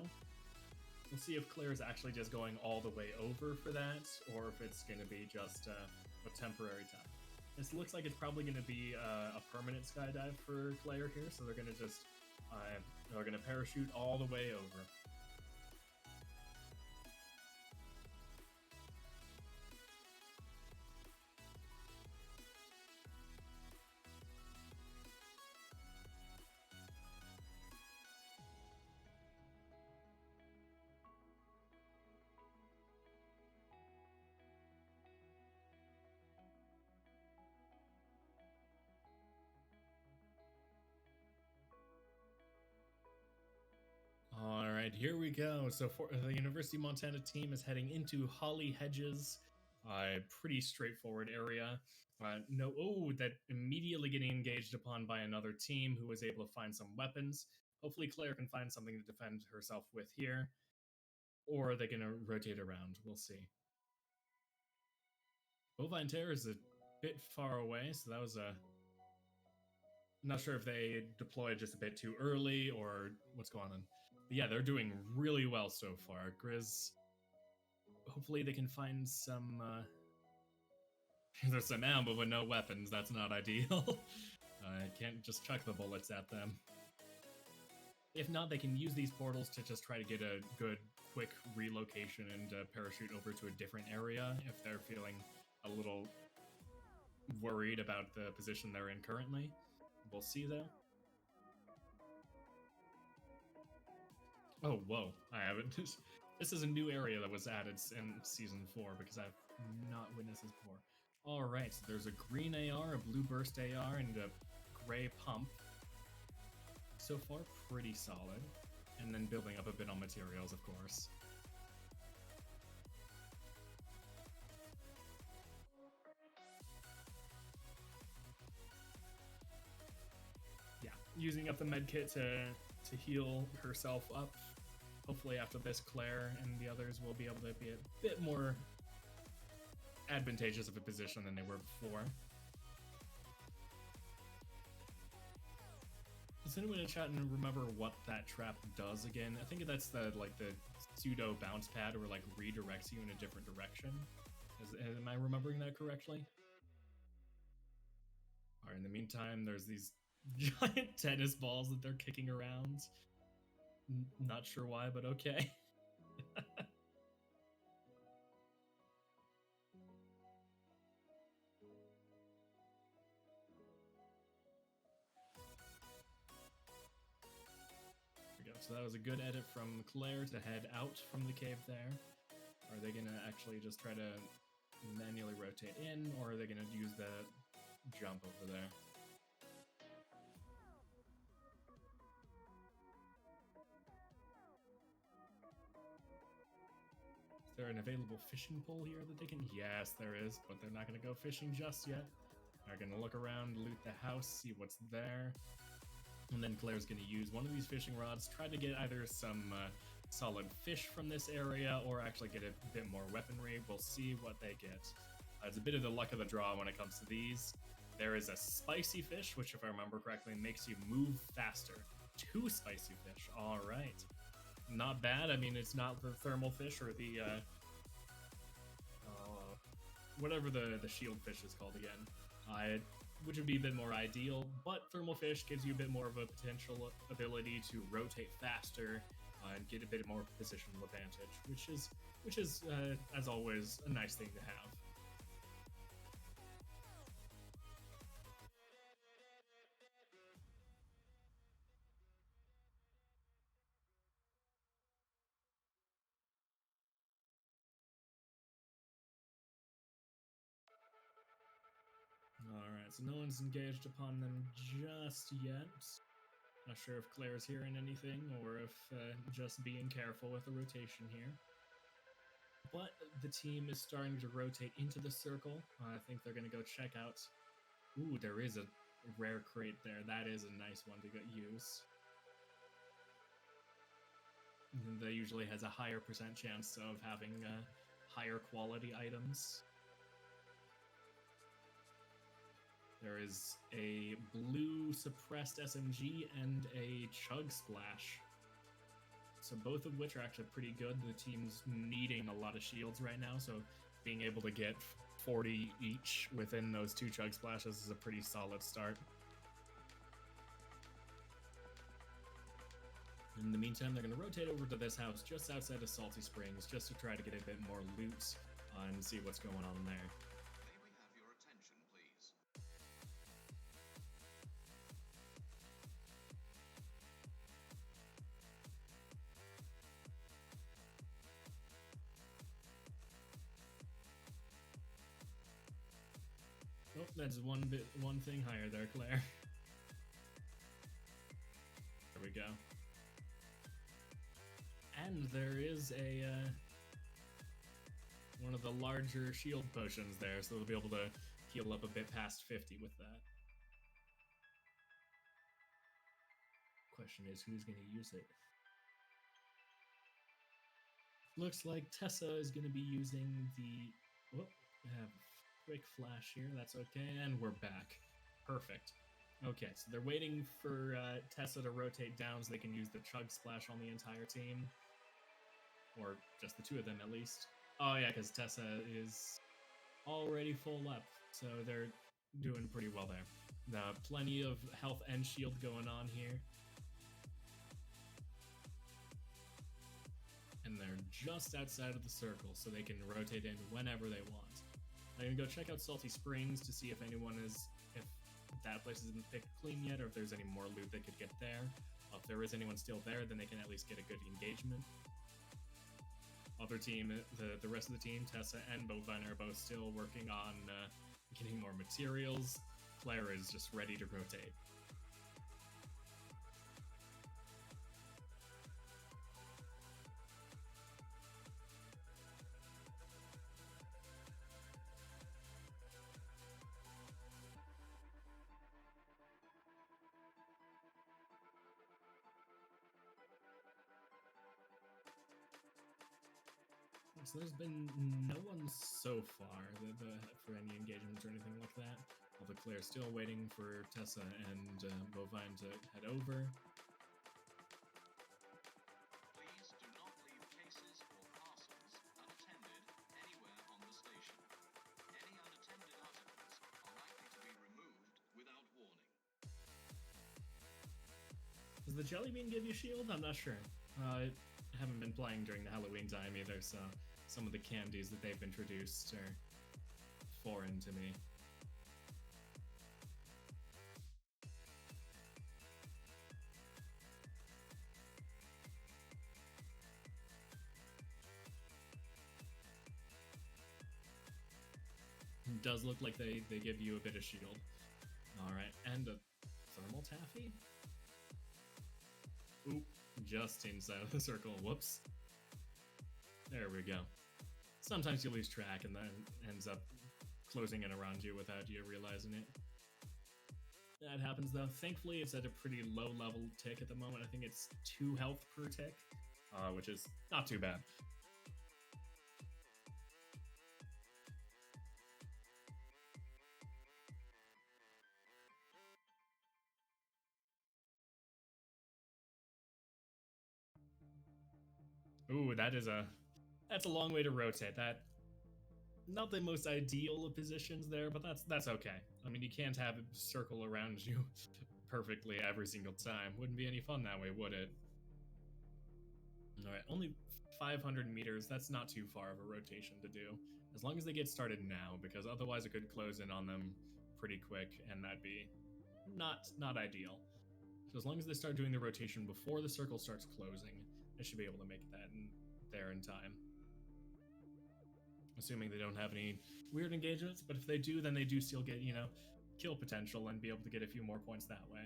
We'll see if Claire's actually just going all the way over for that, or if it's going to be just a temporary time. This looks like it's probably going to be a permanent skydive for Claire here, so they're going to just they're going to parachute all the way over. All right, here we go. So for the University of Montana team is heading into Holly Hedges, pretty straightforward area. That immediately getting engaged upon by another team who was able to find some weapons. Hopefully Claire can find something to defend herself with here, or are they going to rotate around? We'll see. Bovine Terror is a bit far away, so that was a... I'm not sure if they deployed just a bit too early or what's going on. But yeah, they're doing really well so far. Grizz, hopefully they can find some... There's some ammo but no weapons. That's not ideal. Can't just chuck the bullets at them. If not, they can use these portals to just try to get a good, quick relocation and parachute over to a different area if they're feeling a little worried about the position they're in currently. We'll see, though. Oh, whoa. I haven't... This is a new area that was added in Season 4, because I've not witnessed this before. Alright, so there's a green AR, a blue burst AR, and a gray pump. So far, pretty solid. And then building up a bit on materials, of course. Yeah, using up the medkit to heal herself up. Hopefully after this, Claire and the others will be able to be a bit more advantageous of a position than they were before. Does anyone in chat remember what that trap does again? I think that's the pseudo bounce pad, or like redirects you in a different direction. Am I remembering that correctly? Alright, in the meantime, there's these giant tennis balls that they're kicking around. Not sure why, but okay. So that was a good edit from Claire to head out from the cave there. Are they going to actually just try to manually rotate in, or are they going to use the jump over there? Is there an available fishing pole here that they can... Yes, there is, but they're not going to go fishing just yet. They're going to look around, loot the house, see what's there. And then Claire's going to use one of these fishing rods, try to get either some solid fish from this area, or actually get a bit more weaponry. We'll see what they get. It's a bit of the luck of the draw when it comes to these. There is a spicy fish, which, if I remember correctly, makes you move faster. 2 spicy fish. All right. Not bad. I mean, it's not the thermal fish or the... whatever the shield fish is called again. Which would be a bit more ideal, but thermal fish gives you a bit more of a potential ability to rotate faster and get a bit more positional advantage, which is as always a nice thing to have. Alright, so no one's engaged upon them just yet. Not sure if Claire's hearing anything or if just being careful with the rotation here. But the team is starting to rotate into the circle. I think they're going to go check out. Ooh, there is a rare crate there. That is a nice one to get used. That usually has a higher percent chance of having higher quality items. There is a blue suppressed SMG and a Chug Splash. So both of which are actually pretty good. The team's needing a lot of shields right now, so being able to get 40 each within those two Chug Splashes is a pretty solid start. In the meantime, they're going to rotate over to this house just outside of Salty Springs just to try to get a bit more loot and see what's going on there. Oh, that's one thing higher there, Claire. There we go. And there is a one of the larger shield potions there, so they'll be able to heal up a bit past 50 with that. Question is, who's going to use it? Looks like Tessa is going to be using the... Whoop, I have quick flash here, that's okay, and we're back. Perfect. Okay, so they're waiting for Tessa to rotate down so they can use the Chug Splash on the entire team. Or just the two of them, at least. Oh yeah, because Tessa is already full up, so they're doing pretty well there. Plenty of health and shield going on here. And they're just outside of the circle, so they can rotate in whenever they want. I'm gonna go check out Salty Springs to see if if that place isn't picked clean yet, or if there's any more loot they could get there. If there is anyone still there, then they can at least get a good engagement. Other team, the rest of the team, Tessa and Bovine are both still working on getting more materials. Claire is just ready to rotate. So there's been no one so far for any engagements or anything like that. Although Claire's still waiting for Tessa and Bovine to head over. Please do not leave cases or parcels unattended anywhere on the station. Any unattended articles are likely to be removed without warning. Does the jelly bean give you shield? I'm not sure. I haven't been playing during the Halloween time either, so some of the candies that they've introduced are foreign to me. It does look like they give you a bit of shield. Alright, and a thermal taffy? Oop, just inside of the circle. Whoops. There we go. Sometimes you lose track and then ends up closing in around you without you realizing it. That happens though. Thankfully, it's at a pretty low level tick at the moment. I think it's 2 health per tick, which is not too bad. Ooh, that's a long way to rotate. That not the most ideal of positions there, but that's okay. I mean, you can't have it circle around you perfectly every single time. Wouldn't be any fun that way, would it? All right, only 500 meters. That's not too far of a rotation to do, as long as they get started now, because otherwise it could close in on them pretty quick, and that'd be not ideal. So as long as they start doing the rotation before the circle starts closing, they should be able to make that there in time. Assuming they don't have any weird engagements, but if they do, then they do still get, kill potential and be able to get a few more points that way.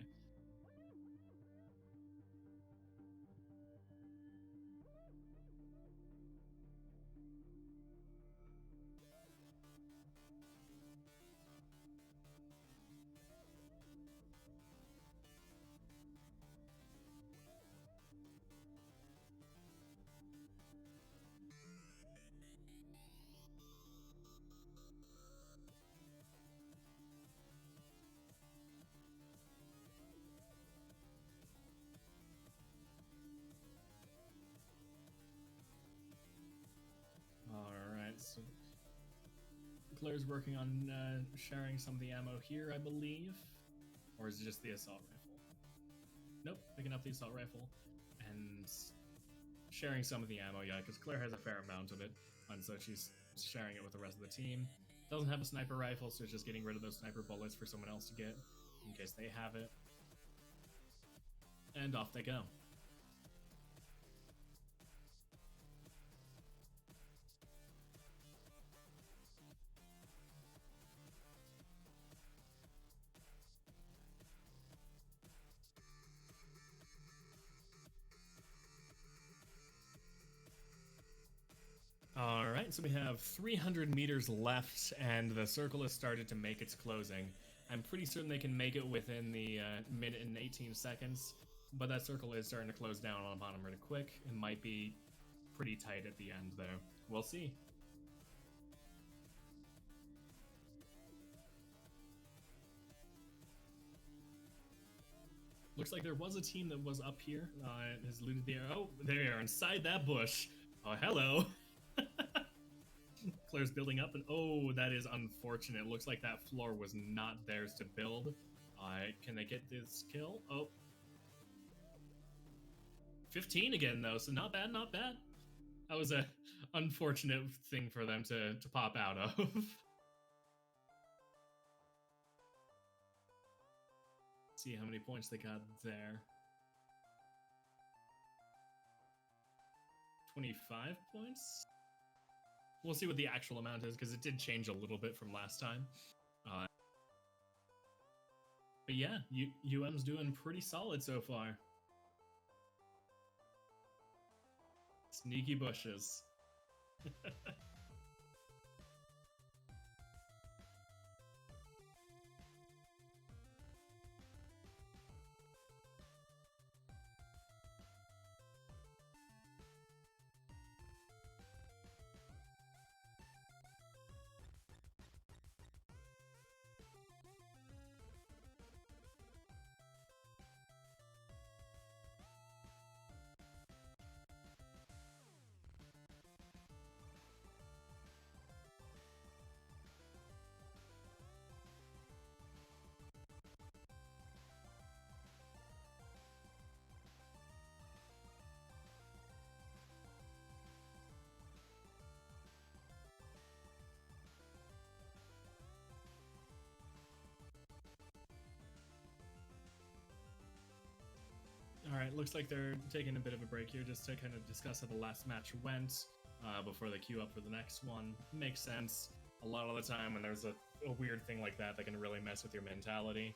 Alright, so Claire's working on sharing some of the ammo here, I believe. Or is it just the assault rifle? Nope, picking up the assault rifle and sharing some of the ammo, yeah, because Claire has a fair amount of it, and so she's sharing it with the rest of the team. Doesn't have a sniper rifle, so it's just getting rid of those sniper bullets for someone else to get, in case they have it. And off they go. Alright, so we have 300 meters left, and the circle has started to make its closing. I'm pretty certain they can make it within the minute and 18 seconds, but that circle is starting to close down on them really quick. It might be pretty tight at the end, though. We'll see. Looks like there was a team that was up here. Has looted the air. Oh, there they are inside that bush. Oh, hello. Claire's building up, and oh, that is unfortunate. It looks like that floor was not theirs to build. Can they get this kill? Oh. 15 again, though, so not bad, not bad. That was a unfortunate thing for them to pop out of. See how many points they got there. 25 points? We'll see what the actual amount is, because it did change a little bit from last time. But yeah, UM's doing pretty solid so far. Sneaky bushes. Alright, looks like they're taking a bit of a break here just to kind of discuss how the last match went before they queue up for the next one. Makes sense. A lot of the time when there's a weird thing like that can really mess with your mentality.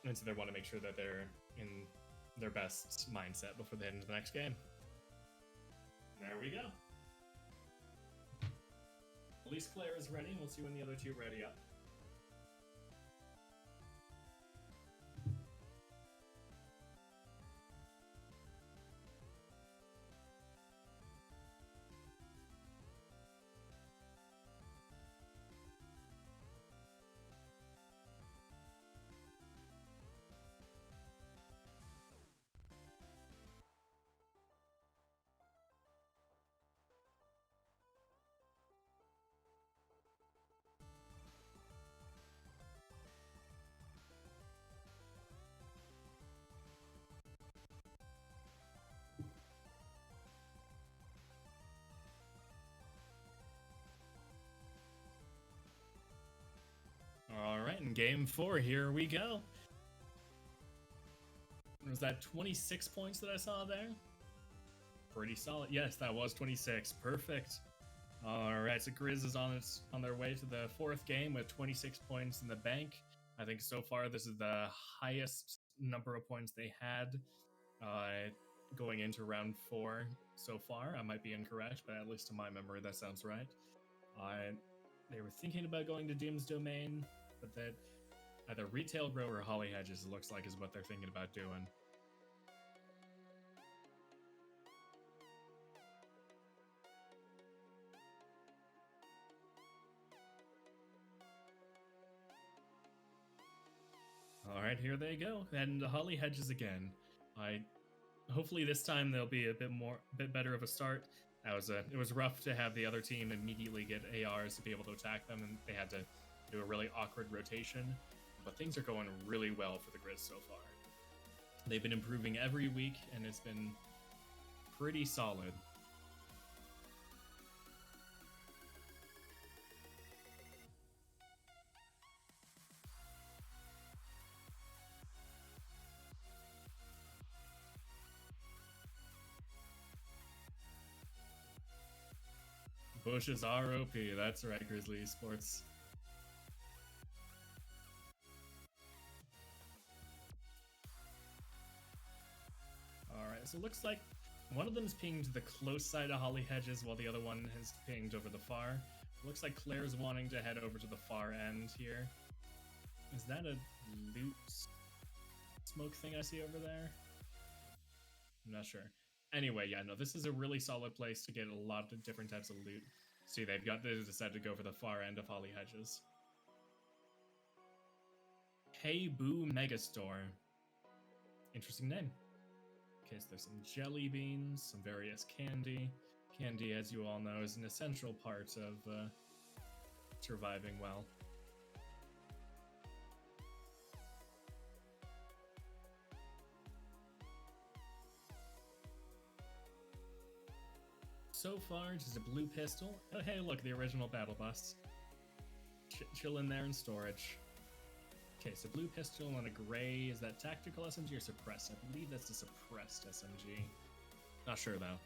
And so they want to make sure that they're in their best mindset before they head into the next game. There we go. At least Claire is ready, and we'll see when the other two ready up. Game 4, here we go. Was that 26 points that I saw there? Pretty solid. Yes, that was 26. Perfect. All right, so Grizz is on their way to the 4th game with 26 points in the bank. I think so far this is the highest number of points they had going into round 4 so far. I might be incorrect, but at least to my memory, that sounds right. They were thinking about going to Doom's Domain, but that either Retail Grow or Holly Hedges, it looks like, is what they're thinking about doing. All right, here they go, and Holly Hedges again. Hopefully this time they'll be a bit better of a start. It was rough to have the other team immediately get ARs to be able to attack them, and they had to do a really awkward rotation. But things are going really well for the Grizz so far. They've been improving every week, and it's been pretty solid. Bushes are OP, that's right, Grizzly Esports. Alright, so it looks like one of them's pinged the close side of Holly Hedges while the other one has pinged over the far. Looks like Claire's wanting to head over to the far end here. Is that a loot smoke thing I see over there? I'm not sure. Anyway, yeah, no, this is a really solid place to get a lot of different types of loot. See, they decided to go for the far end of Holly Hedges. Hey Boo Megastore. Interesting name. Okay, so there's some jelly beans, some various candy. Candy, as you all know, is an essential part of surviving well. So far, just a blue pistol. Oh, hey, look, the original battle bus. Chill in there in storage. Okay, so blue pistol and a gray. Is that tactical SMG or suppressed? I believe that's a suppressed SMG. Not sure, though.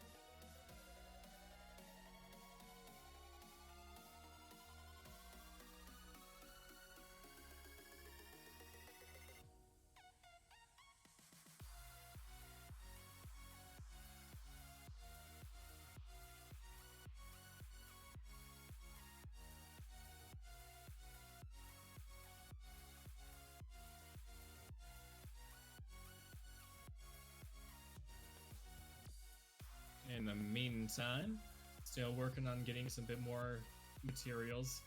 In the meantime, still working on getting some bit more materials.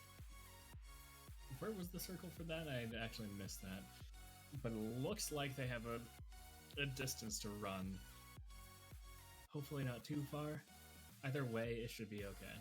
Where was the circle for that? I actually missed that. But it looks like they have a distance to run. Hopefully not too far. Either way, it should be okay.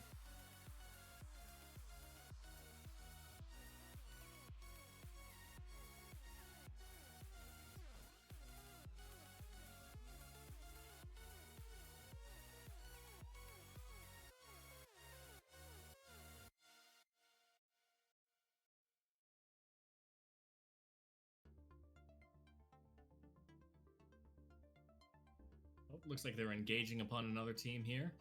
Oh, looks like they're engaging upon another team here.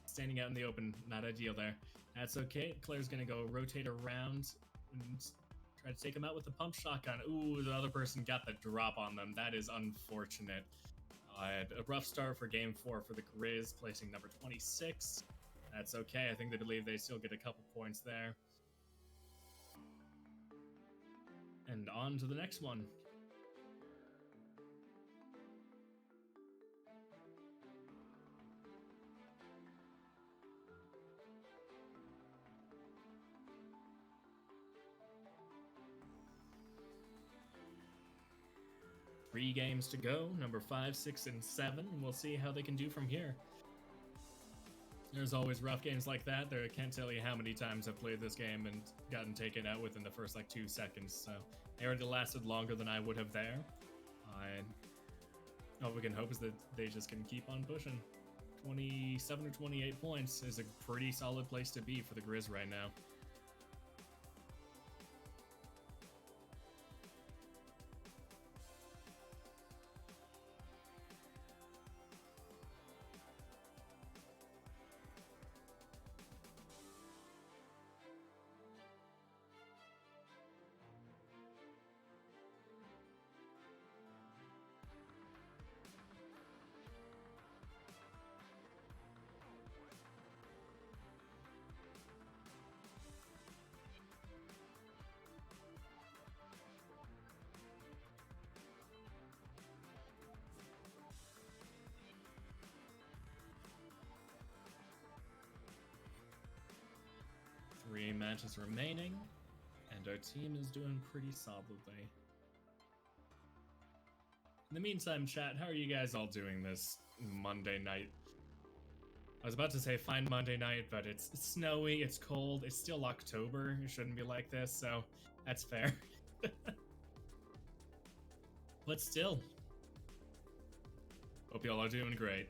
Standing out in the open, not ideal there. That's okay. Claire's gonna go rotate around and try to take him out with the pump shotgun. Ooh, the other person got the drop on them. That is unfortunate. A rough start for Game 4 for the Grizz, placing number 26. That's okay. I think they believe they still get a couple points there. And on to the next one. Three games to go, number 5, 6, and 7. We'll see how they can do from here. There's always rough games like that. I can't tell you how many times I've played this game and gotten taken out within the first 2 seconds. So they already lasted longer than I would have there. All we can hope is that they just can keep on pushing. 27 or 28 points is a pretty solid place to be for the Grizz right now. 3 matches remaining, and our team is doing pretty solidly. In the meantime, chat, how are you guys all doing this Monday night? I was about to say fine Monday night, but it's snowy, it's cold, it's still October. It shouldn't be like this, so that's fair. But still, hope y'all are doing great.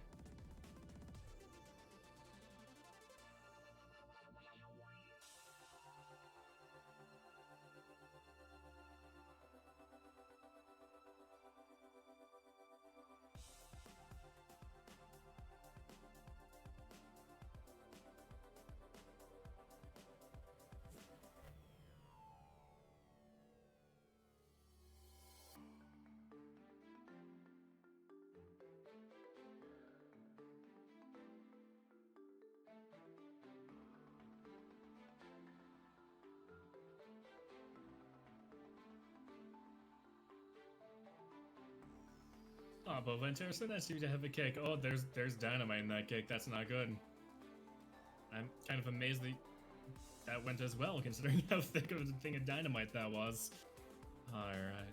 Oh, but Ventura, so nice of you to have a cake. Oh, there's dynamite in that cake. That's not good. I'm kind of amazed that went as well, considering how thick of a thing of dynamite that was. Alright.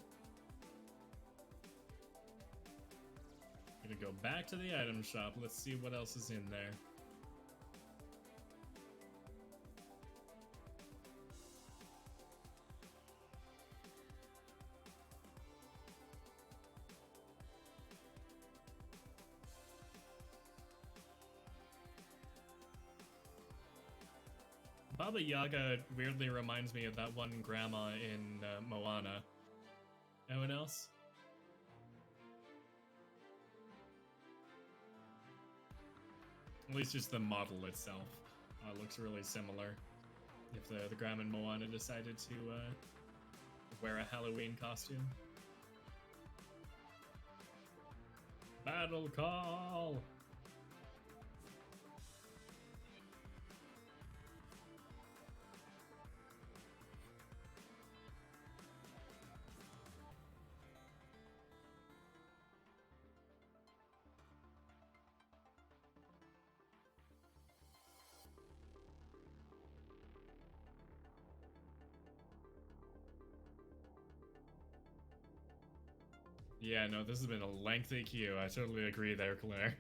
Gonna go back to the item shop. Let's see what else is in there. Baba Yaga weirdly reminds me of that one grandma in Moana. Anyone else? At least just the model itself looks really similar. If the grandma in Moana decided to wear a Halloween costume. Battle call! Yeah, no, this has been a lengthy queue. I totally agree there, Claire.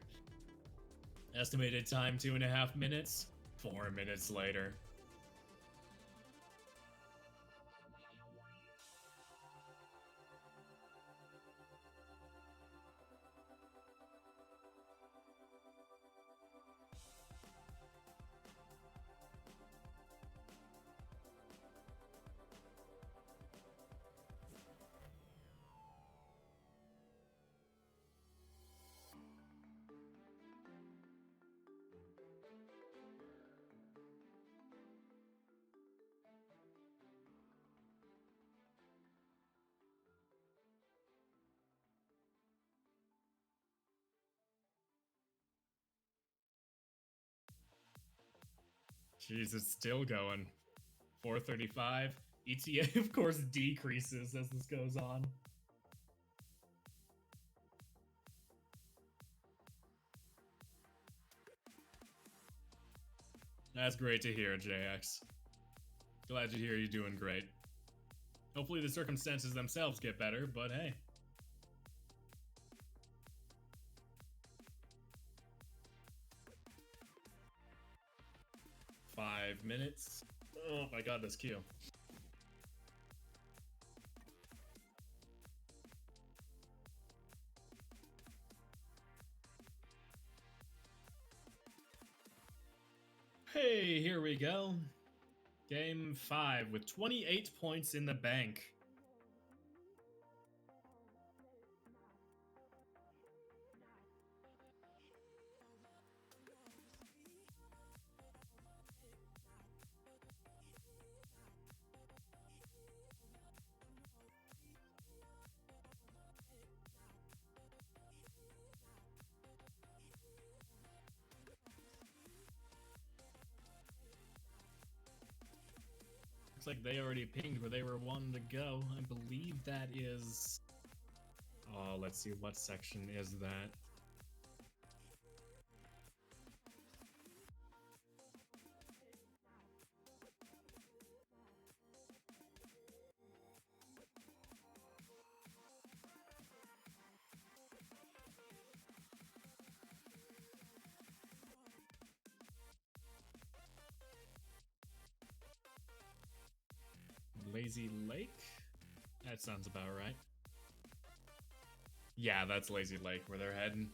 Estimated time 2.5 minutes. 4 minutes later. Jeez, it's still going. 435. ETA, of course, decreases as this goes on. That's great to hear, JX. Glad to hear you're doing great. Hopefully the circumstances themselves get better, but hey. Five minutes. Oh my god, this queue. Hey, here we go. Game 5 with 28 points in the bank. Looks like they already pinged where they were wanting to go. I believe that is... Oh, let's see, what section is that? Lazy Lake? That sounds about right. Yeah, that's Lazy Lake where they're heading.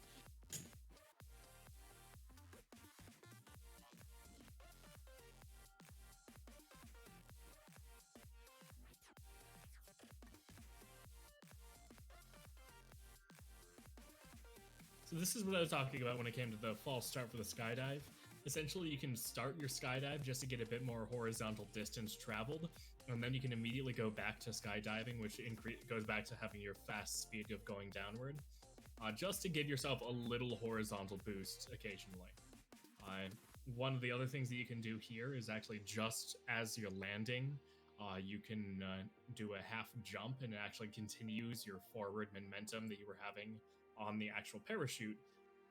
So this is what I was talking about when it came to the false start for the skydive. Essentially, you can start your skydive just to get a bit more horizontal distance traveled, and then you can immediately go back to skydiving, which goes back to having your fast speed of going downward, just to give yourself a little horizontal boost occasionally. One of the other things that you can do here is actually just as you're landing, you can do a half jump, and it actually continues your forward momentum that you were having on the actual parachute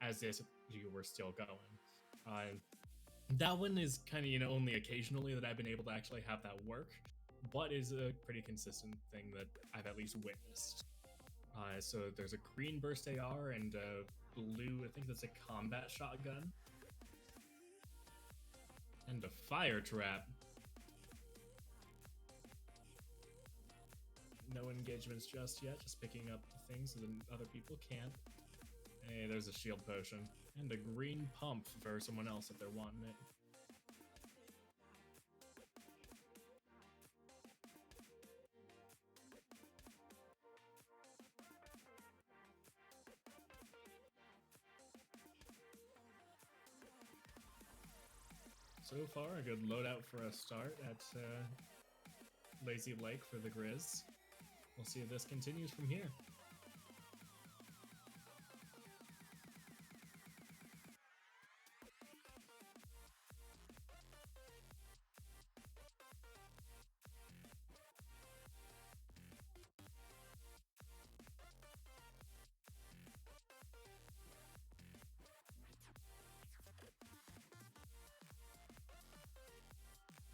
as if you were still going. That one is kind of, only occasionally that I've been able to actually have that work, but is a pretty consistent thing that I've at least witnessed. So there's a green burst AR and a blue, I think that's a combat shotgun. And a fire trap. No engagements just yet, just picking up things so that other people can't. Hey, there's a shield potion. And a green pump for someone else if they're wanting it. So far, a good loadout for a start at Lazy Lake for the Grizz. We'll see if this continues from here.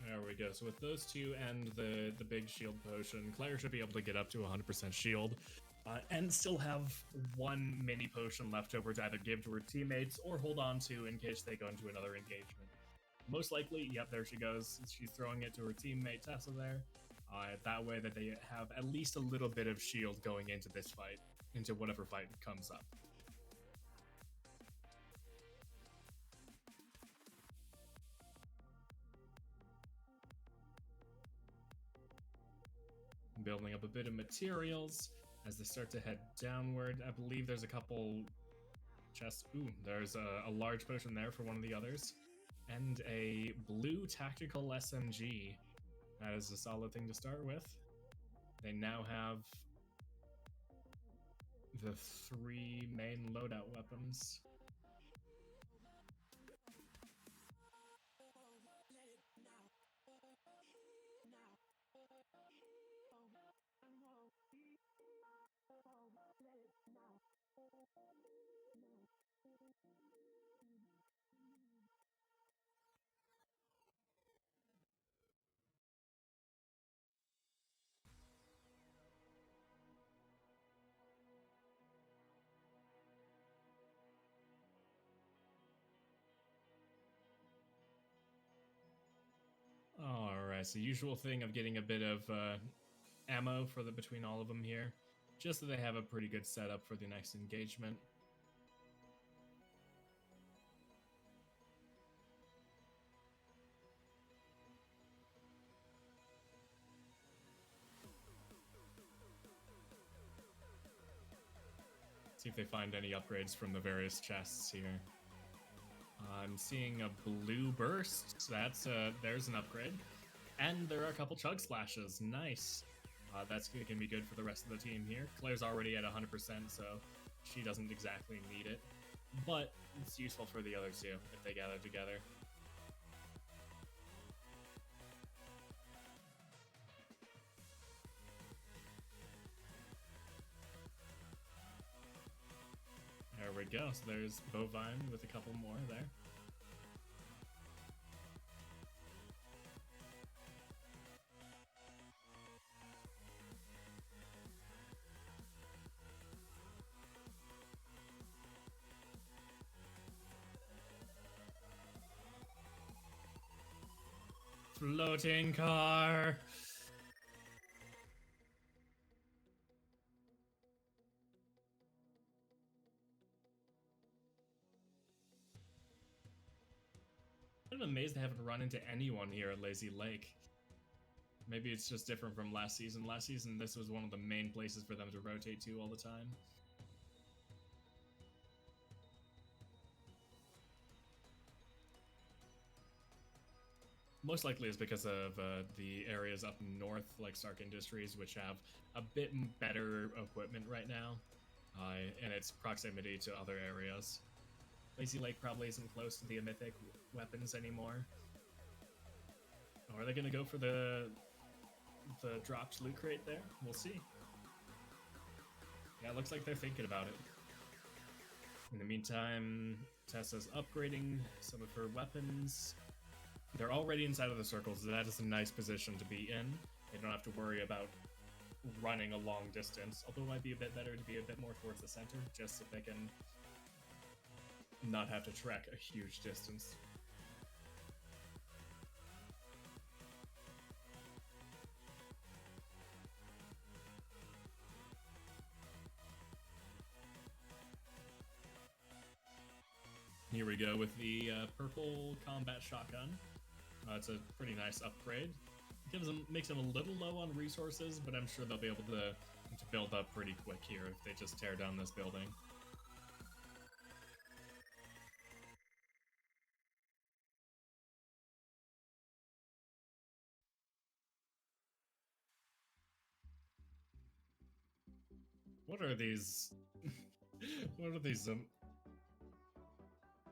There we go. So with those two and the big shield potion, Claire should be able to get up to 100% shield and still have one mini potion left over to either give to her teammates or hold on to in case they go into another engagement. Most likely, yep, there she goes. She's throwing it to her teammate Tessa there. That way that they have at least a little bit of shield going into this fight, into whatever fight comes up. Building up a bit of materials as they start to head downward. I believe there's a couple chests. Ooh, there's a large potion there for one of the others. And a blue tactical SMG. That is a solid thing to start with. They now have the 3 main loadout weapons. Alright, so usual thing of getting a bit of ammo for between all of them here, just so they have a pretty good setup for the next engagement. See if they find any upgrades from the various chests here. I'm seeing a blue burst. That's there's an upgrade. And there are a couple chug splashes. Nice. That's going to be good for the rest of the team here. Claire's already at 100%, so she doesn't exactly need it. But it's useful for the other two if they gather together. There we go. So there's Bovine with a couple more there. Floating car. of amazed they haven't run into anyone here at Lazy Lake. Maybe it's just different from last season. Last season, this was one of the main places for them to rotate to all the time. Most likely is because of the areas up north, like Stark Industries, which have a bit better equipment right now, and its proximity to other areas. Lazy Lake probably isn't close to the mythic weapons anymore. Or are they going to go for the dropped loot crate there? We'll see. Yeah, it looks like they're thinking about it. In the meantime, Tessa's upgrading some of her weapons. They're already inside of the circle, so that is a nice position to be in. They don't have to worry about running a long distance, although it might be a bit better to be a bit more towards the center, just so they can not have to trek a huge distance. Here we go with the purple combat shotgun. It's a pretty nice upgrade. Makes them a little low on resources, but I'm sure they'll be able to build up pretty quick here if they just tear down this building. What are these? What are these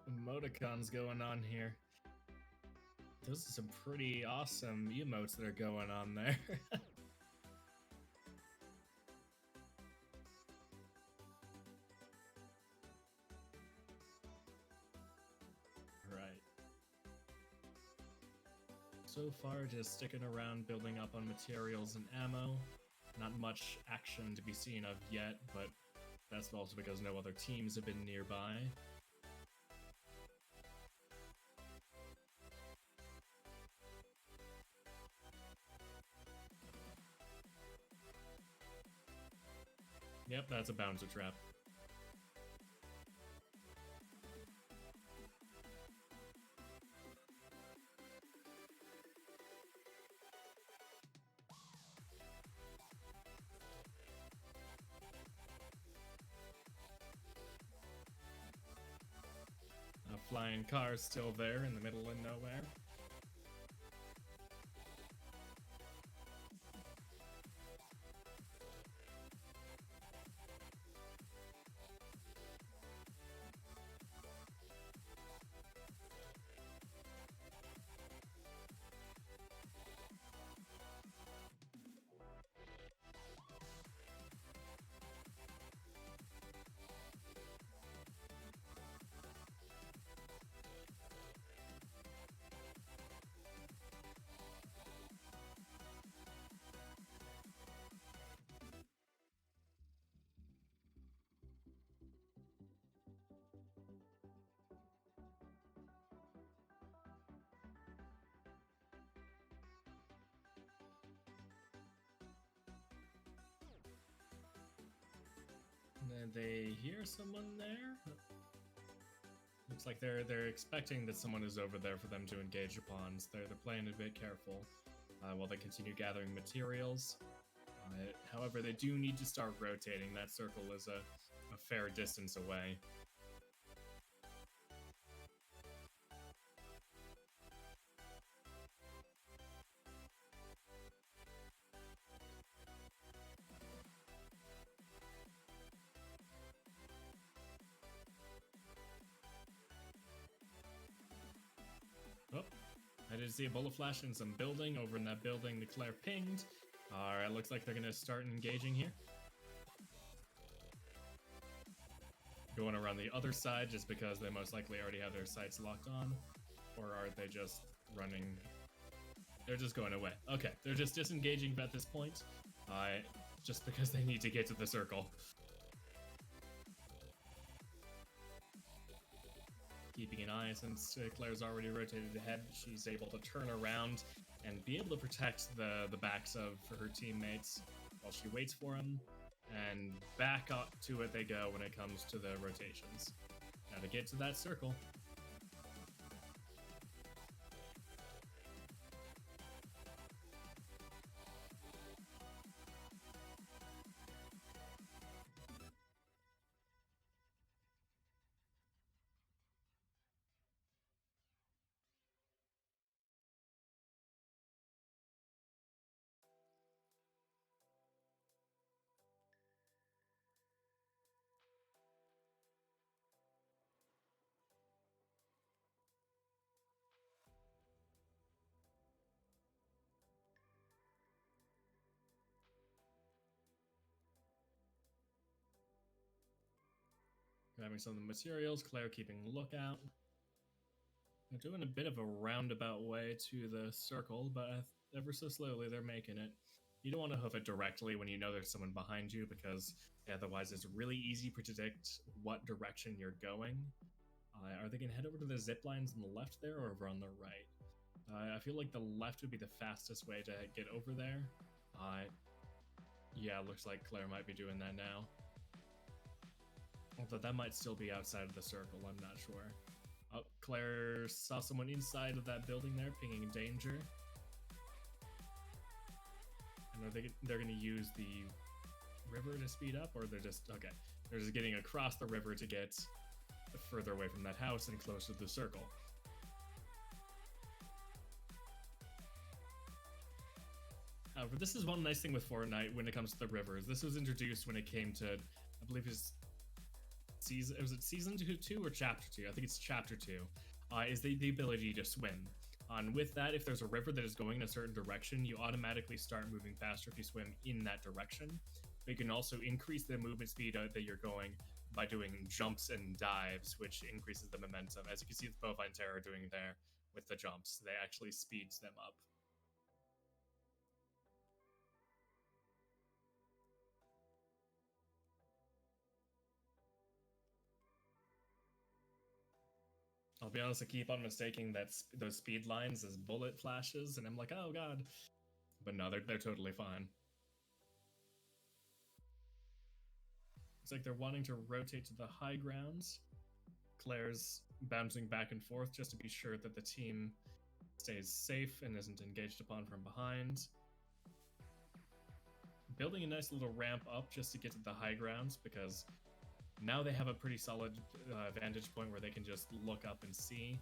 emoticons going on here? Those are some pretty awesome emotes that are going on there. Right. So far, just sticking around, building up on materials and ammo. Not much action to be seen of yet, but that's also because no other teams have been nearby. Yep, that's a bouncer trap. A flying car still there in the middle of nowhere. They hear someone there? Looks like they're expecting that someone is over there for them to engage upon, so they're playing a bit careful while they continue gathering materials. However, they do need to start rotating. That circle is a fair distance away. Oh, I did see a bullet flash in some building. Over in that building, the Claire pinged. Alright, looks like they're going to start engaging here. Going around the other side just because they most likely already have their sights locked on. Or are they just running? They're just going away. Okay, they're just disengaging at this point. Just because they need to get to the circle. Keeping an eye, since Claire's already rotated ahead, she's able to turn around and be able to protect the backs of her teammates while she waits for them, and back up to it they go when it comes to the rotations. Now to get to that circle. grabbing some of the materials. Claire keeping lookout. They're doing a bit of a roundabout way to the circle, but ever so slowly they're making it. You don't want to hoof it directly when you know there's someone behind you, because otherwise it's really easy to predict what direction you're going. Are they going to head over to the zip lines on the left there or over on the right? I feel like the left would be the fastest way to get over there. Yeah, looks like Claire might be doing that now. Although that might still be outside of the circle, I'm not sure. Oh, Claire saw someone inside of that building there, pinging danger. I know they're going to use the river to speed up, or they're just... Okay, they're just getting across the river to get further away from that house and closer to the circle. However, this is one nice thing with Fortnite when it comes to the rivers. This was introduced when it came to, I believe it's season... Was it season 2 or chapter 2? I think it's chapter 2. Is the ability to swim. And with that, if there's a river that is going in a certain direction, you automatically start moving faster if you swim in that direction. But you can also increase the movement speed that you're going by doing jumps and dives, which increases the momentum. As you can see, the Bovine Terror doing there with the jumps. They actually speeds them up. I'll be honest, I keep on mistaking those speed lines as bullet flashes, and I'm like, oh god. But no, they're totally fine. Looks like they're wanting to rotate to the high grounds. Claire's bouncing back and forth just to be sure that the team stays safe and isn't engaged upon from behind. Building a nice little ramp up just to get to the high grounds, because now they have a pretty solid vantage point where they can just look up and see.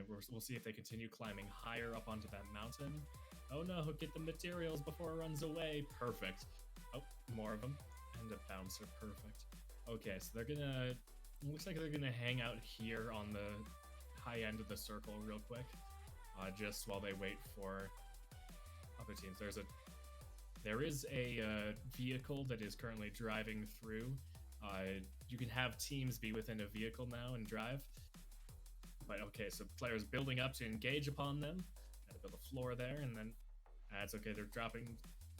We'll see if they continue climbing higher up onto that mountain. Oh no, get the materials before it runs away. Perfect. Oh, more of them. And a bouncer. Perfect. Okay, so they're gonna... Looks like they're gonna hang out here on the high end of the circle real quick. Just while they wait for other teams. There is a vehicle that is currently driving through. You can have teams be within a vehicle now and drive. But okay, so players building up to engage upon them. Gotta build a floor there, and then that's okay. They're dropping.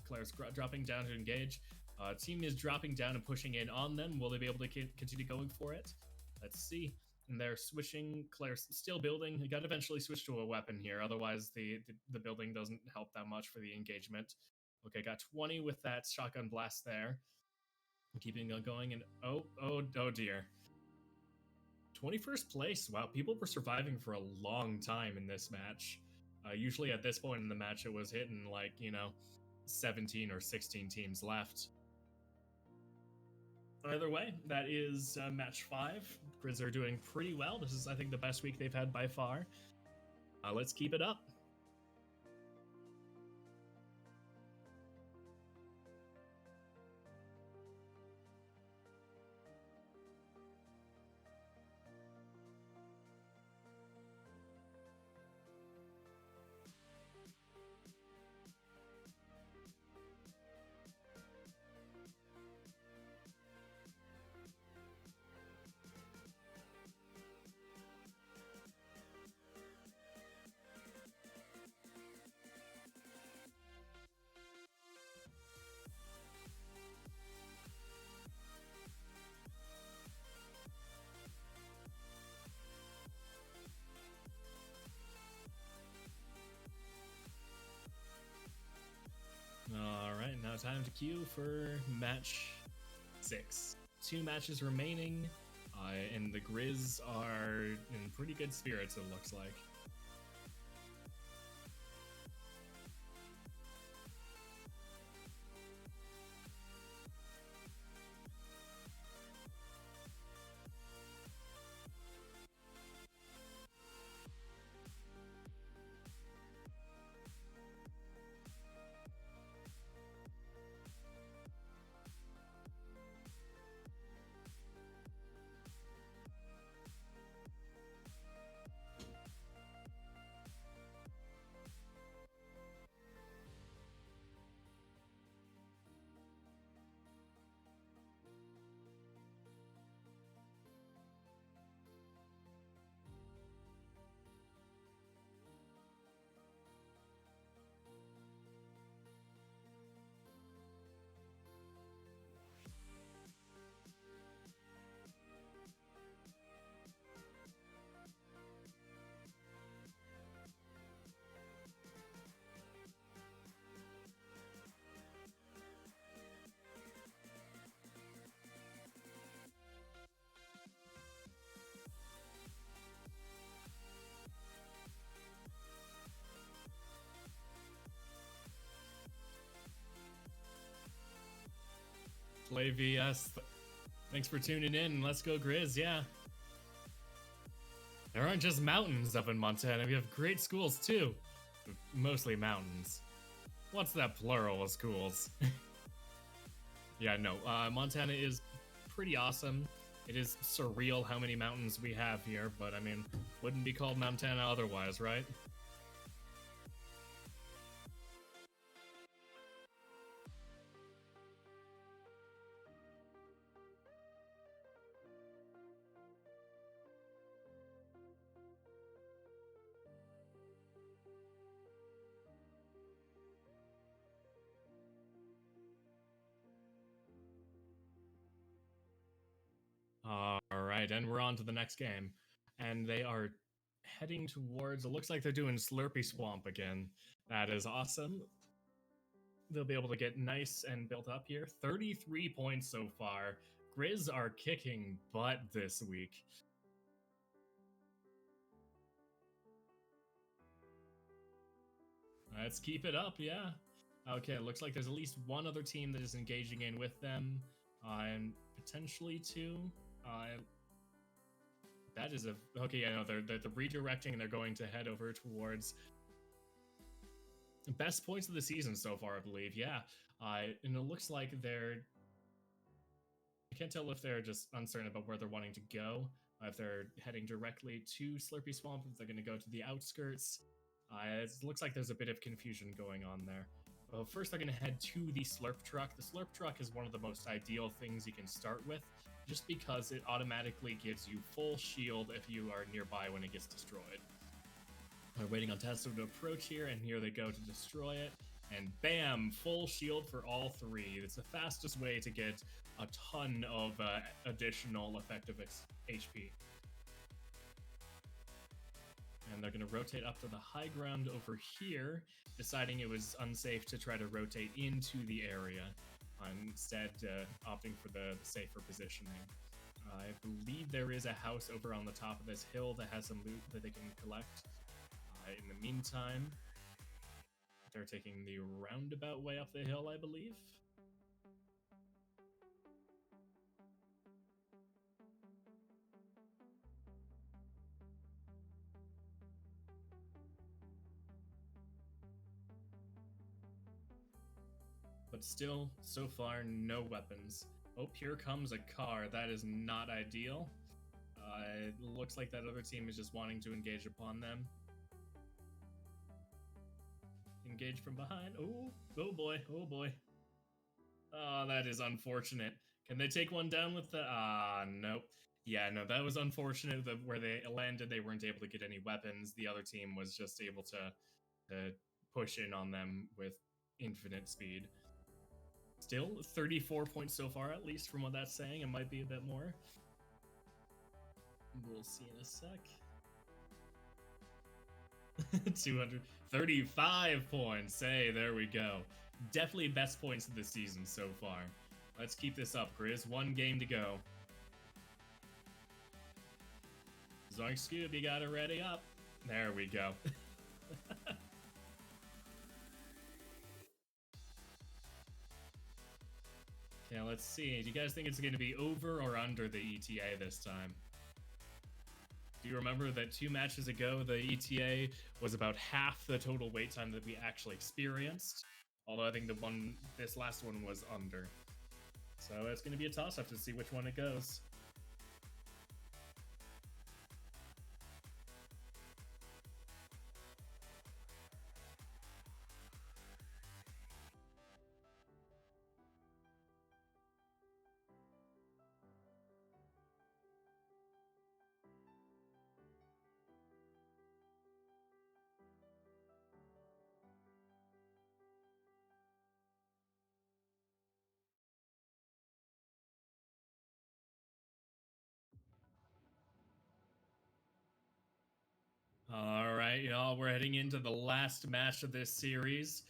Claire's dropping down to engage. Team is dropping down and pushing in on them. Will they be able to continue going for it? Let's see. And they're switching. Claire's still building. You got to eventually switch to a weapon here. Otherwise, the building doesn't help that much for the engagement. Okay, got 20 with that shotgun blast there. Keeping on going, and oh dear. 21st place. Wow, people were surviving for a long time in this match. Usually at this point in the match, it was hitting like, 17 or 16 teams left. Either way, that is match 5. Grizz are doing pretty well. This is, I think, the best week they've had by far. Let's keep it up. Alright, now time to queue for match 6. 2 matches remaining, and the Grizz are in pretty good spirits, it looks like. PlayVS. Thanks for tuning in. Let's go, Grizz. Yeah. There aren't just mountains up in Montana. We have great schools, too. Mostly mountains. What's that plural of schools? Yeah, no. Montana is pretty awesome. It is surreal how many mountains we have here, but I mean, wouldn't be called Montana otherwise, right? Alright, and we're on to the next game. And they are heading towards, it looks like they're doing Slurpy Swamp again. That is awesome. They'll be able to get nice and built up here. 33 points so far. Grizz are kicking butt this week. Let's keep it up, yeah. Okay, it looks like there's at least one other team that is engaging in with them, and potentially two. That is a okay. Yeah, no, they're redirecting and they're going to head over towards best points of the season so far, I believe. Yeah, and it looks like they're. I can't tell if they're just uncertain about where they're wanting to go. If they're heading directly to Slurpy Swamp, if they're going to go to the outskirts. It looks like there's a bit of confusion going on there. Well, first they're going to head to the Slurp Truck. The Slurp Truck is one of the most ideal things you can start with, just because it automatically gives you full shield if you are nearby when it gets destroyed. We're waiting on Tesla to approach here, and here they go to destroy it. And bam, full shield for all three. It's the fastest way to get a ton of additional effective HP. And they're going to rotate up to the high ground over here, deciding it was unsafe to try to rotate into the area, instead opting for the safer positioning. I believe there is a house over on the top of this hill that has some loot that they can collect. In the meantime, they're taking the roundabout way up the hill, I believe. But still, so far, no weapons. Oh, here comes a car. That is not ideal. It looks like that other team is just wanting to engage upon them. Engage from behind. Oh, oh boy, oh boy. Oh, that is unfortunate. Can they take one down with the... nope. Yeah, no, that was unfortunate that where they landed, they weren't able to get any weapons. The other team was just able to push in on them with infinite speed. Still, 34 points so far, at least from what that's saying. It might be a bit more. We'll see in a sec. 235 points. Hey, there we go. Definitely best points of the season so far. Let's keep this up, Grizz. One game to go. Zoink Scoop, you got it ready up. There we go. Okay, let's see. Do you guys think it's going to be over or under the ETA this time? Do you remember that 2 matches ago, the ETA was about half the total wait time that we actually experienced? Although I think this last one was under. So it's going to be a toss-up to see which one it goes. All right, y'all, we're heading into the last match of this series.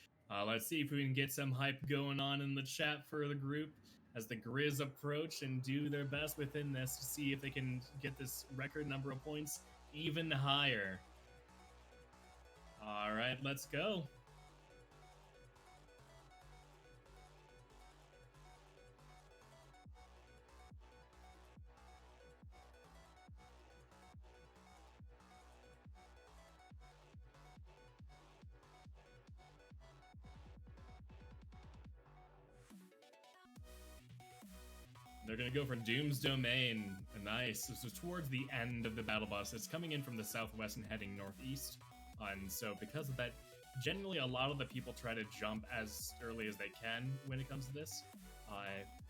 Let's see if we can get some hype going on in the chat for the group as the Grizz approach and do their best within this to see if they can get this record number of points even higher. All right, let's go. They're gonna go for Doom's Domain. Nice. This is towards the end of the battle bus. It's coming in from the southwest and heading northeast. And so because of that, generally a lot of the people try to jump as early as they can when it comes to this.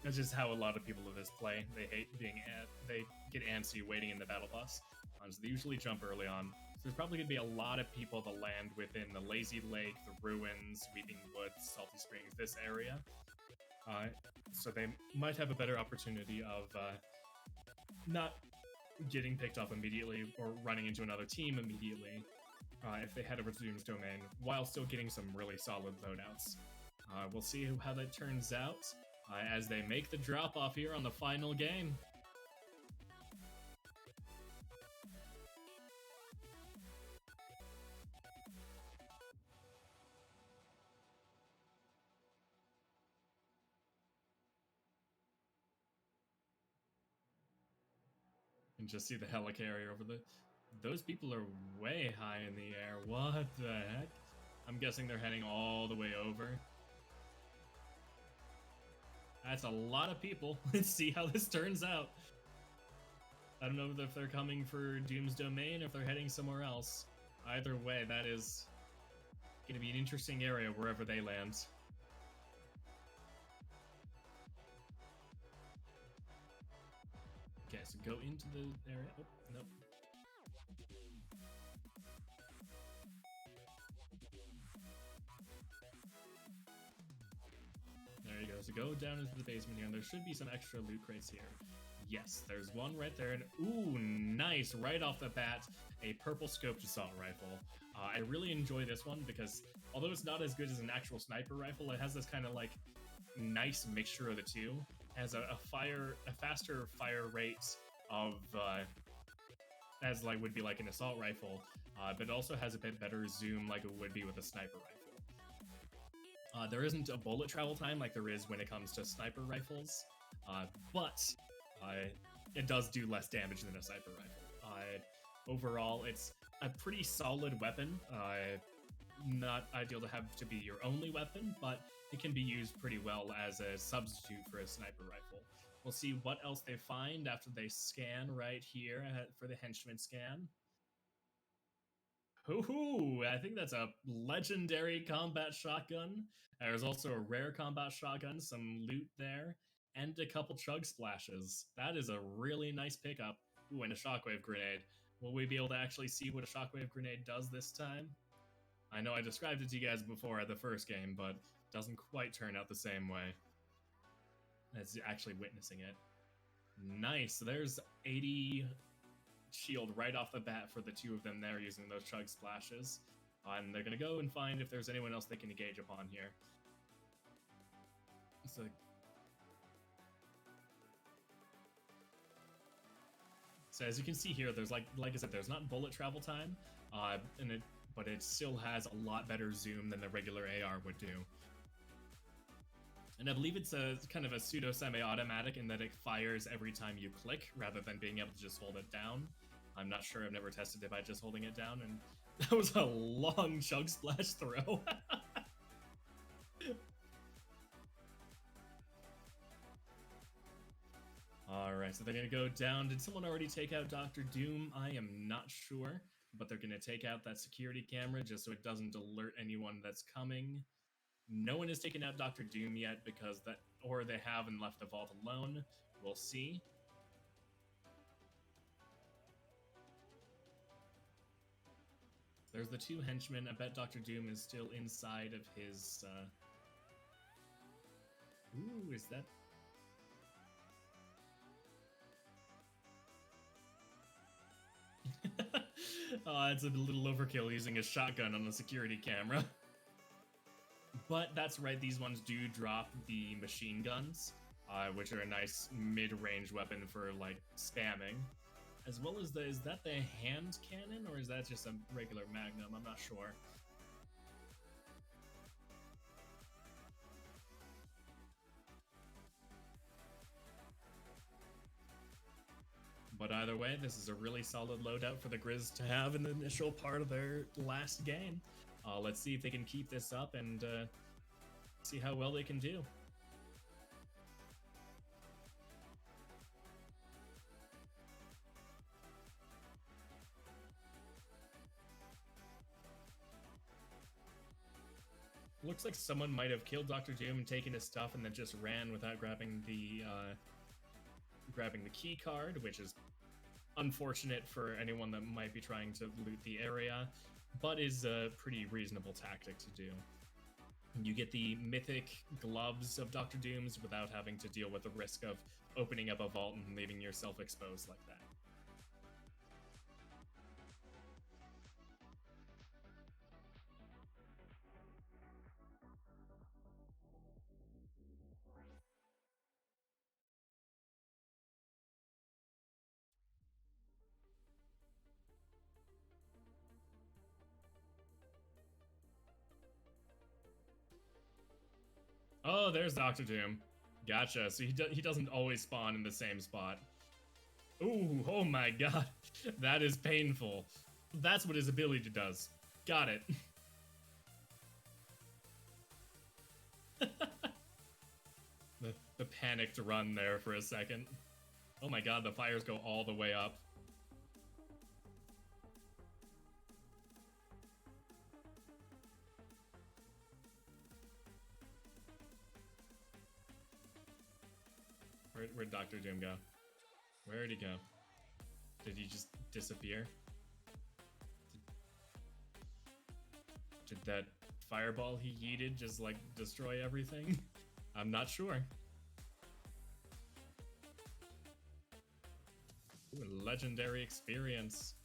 That's just how a lot of people of this play. They hate being they get antsy waiting in the battle bus. So they usually jump early on. So there's probably going to be a lot of people that land within the Lazy Lake, the Ruins, Weeping Woods, Salty Springs, this area. So they might have a better opportunity of not getting picked off immediately or running into another team immediately if they head over to Doom's Domain, while still getting some really solid loadouts. We'll see how that turns out as they make the drop-off here on the final game. And just see the helicarrier over the... Those people are way high in the air. What the heck? I'm guessing they're heading all the way over. That's a lot of people. Let's see how this turns out. I don't know if they're coming for Doom's Domain or if they're heading somewhere else. Either way, that is going to be an interesting area wherever they land. Okay, so go into the area. Oh, nope. There you go. So go down into the basement here, and there should be some extra loot crates here. Yes, there's one right there, and ooh, nice! Right off the bat, a purple scoped assault rifle. I really enjoy this one because although it's not as good as an actual sniper rifle, it has this kind of like nice mixture of the two. It has a faster fire rate of as like would be like an assault rifle, but it also has a bit better zoom like it would be with a sniper rifle. There isn't a bullet travel time like there is when it comes to sniper rifles, but it does do less damage than a sniper rifle. Overall, it's a pretty solid weapon. Not ideal to have to be your only weapon, but it can be used pretty well as a substitute for a sniper rifle. We'll see what else they find after they scan right here for the henchman scan. Hoo-hoo! I think that's a legendary combat shotgun. There's also a rare combat shotgun, some loot there, and a couple chug splashes. That is a really nice pickup. Ooh, and a shockwave grenade. Will we be able to actually see what a shockwave grenade does this time? I know I described it to you guys before at the first game, but it doesn't quite turn out the same way as actually witnessing it. Nice. So there's 80 shield right off the bat for the two of them there using those chug splashes. And they're going to go and find if there's anyone else they can engage upon here. So as you can see here, there's like I said, there's not bullet travel time, but it still has a lot better zoom than the regular AR would do. And I believe it's a kind of a pseudo semi-automatic in that it fires every time you click rather than being able to just hold it down. I'm not sure, I've never tested it by just holding it down, and that was a long chug splash throw. Alright, so they're gonna go down. Did someone already take out Dr. Doom? I am not sure, but they're gonna take out that security camera just so it doesn't alert anyone that's coming. No one has taken out Dr. Doom yet because or they have and left the vault alone. We'll see. There's the two henchmen. I bet Dr. Doom is still inside of his, Ooh, is that... Oh, it's a little overkill using a shotgun on a security camera. But that's right, these ones do drop the machine guns, which are a nice mid-range weapon for, like, spamming. As well as is that the hand cannon, or is that just a regular magnum? I'm not sure. But either way, this is a really solid loadout for the Grizz to have in the initial part of their last game. Let's see if they can keep this up and see how well they can do. Looks like someone might have killed Dr. Doom and taken his stuff and then just ran without grabbing the key card, which is unfortunate for anyone that might be trying to loot the area, but is a pretty reasonable tactic to do. You get the mythic gloves of Dr. Doom's without having to deal with the risk of opening up a vault and leaving yourself exposed like that. Oh, there's Dr. Doom. Gotcha. So he doesn't always spawn in the same spot. Ooh, oh my god. That is painful. That's what his ability does. Got it. the panicked run there for a second. Oh my god, the fires go all the way up. Where'd Dr. Doom go? Where'd he go? Did he just disappear? Did that fireball he yeeted just, like, destroy everything? I'm not sure. Ooh, legendary experience.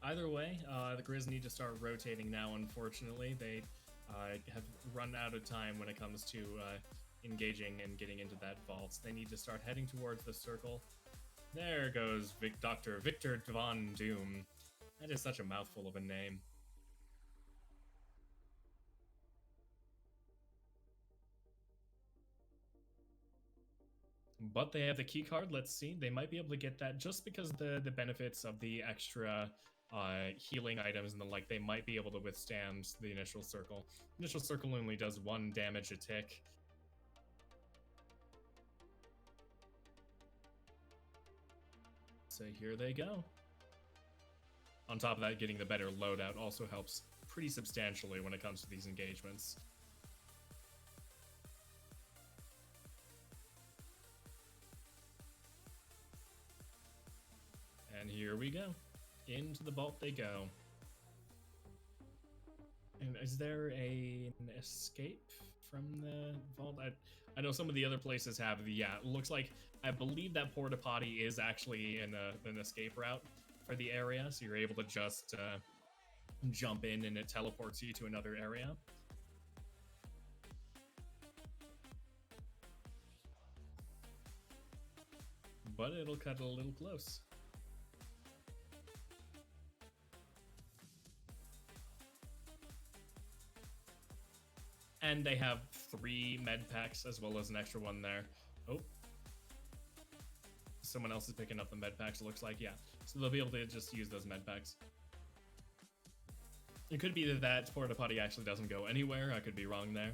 Either way, the Grizz need to start rotating now, unfortunately. They have run out of time when it comes to engaging and getting into that vault. They need to start heading towards the circle. There goes Dr. Victor Von Doom. That is such a mouthful of a name. But they have the key card. Let's see. They might be able to get that just because the benefits of the extra healing items and the like. They might be able to withstand the initial circle. Initial circle only does 1 damage a tick. So here they go. On top of that, getting the better loadout also helps pretty substantially when it comes to these engagements. And here we go. Into the vault they go. And is there an escape from the vault? I know some of the other places have. Yeah, it looks like, I believe that porta potty is actually an escape route for the area, so you're able to just jump in and it teleports you to another area. But it'll cut a little close. And they have 3 med packs as well as an extra one there. Oh. Someone else is picking up the med packs, it looks like, yeah. So they'll be able to just use those med packs. It could be that porta potty actually doesn't go anywhere. I could be wrong there.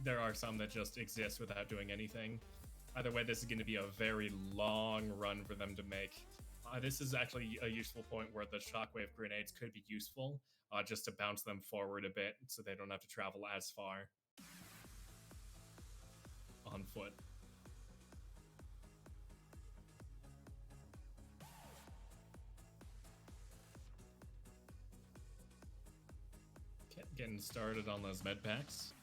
There are some that just exist without doing anything. Either way, this is going to be a very long run for them to make. This is actually a useful point where the shockwave grenades could be useful, just to bounce them forward a bit so they don't have to travel as far on foot. Getting started on those med packs.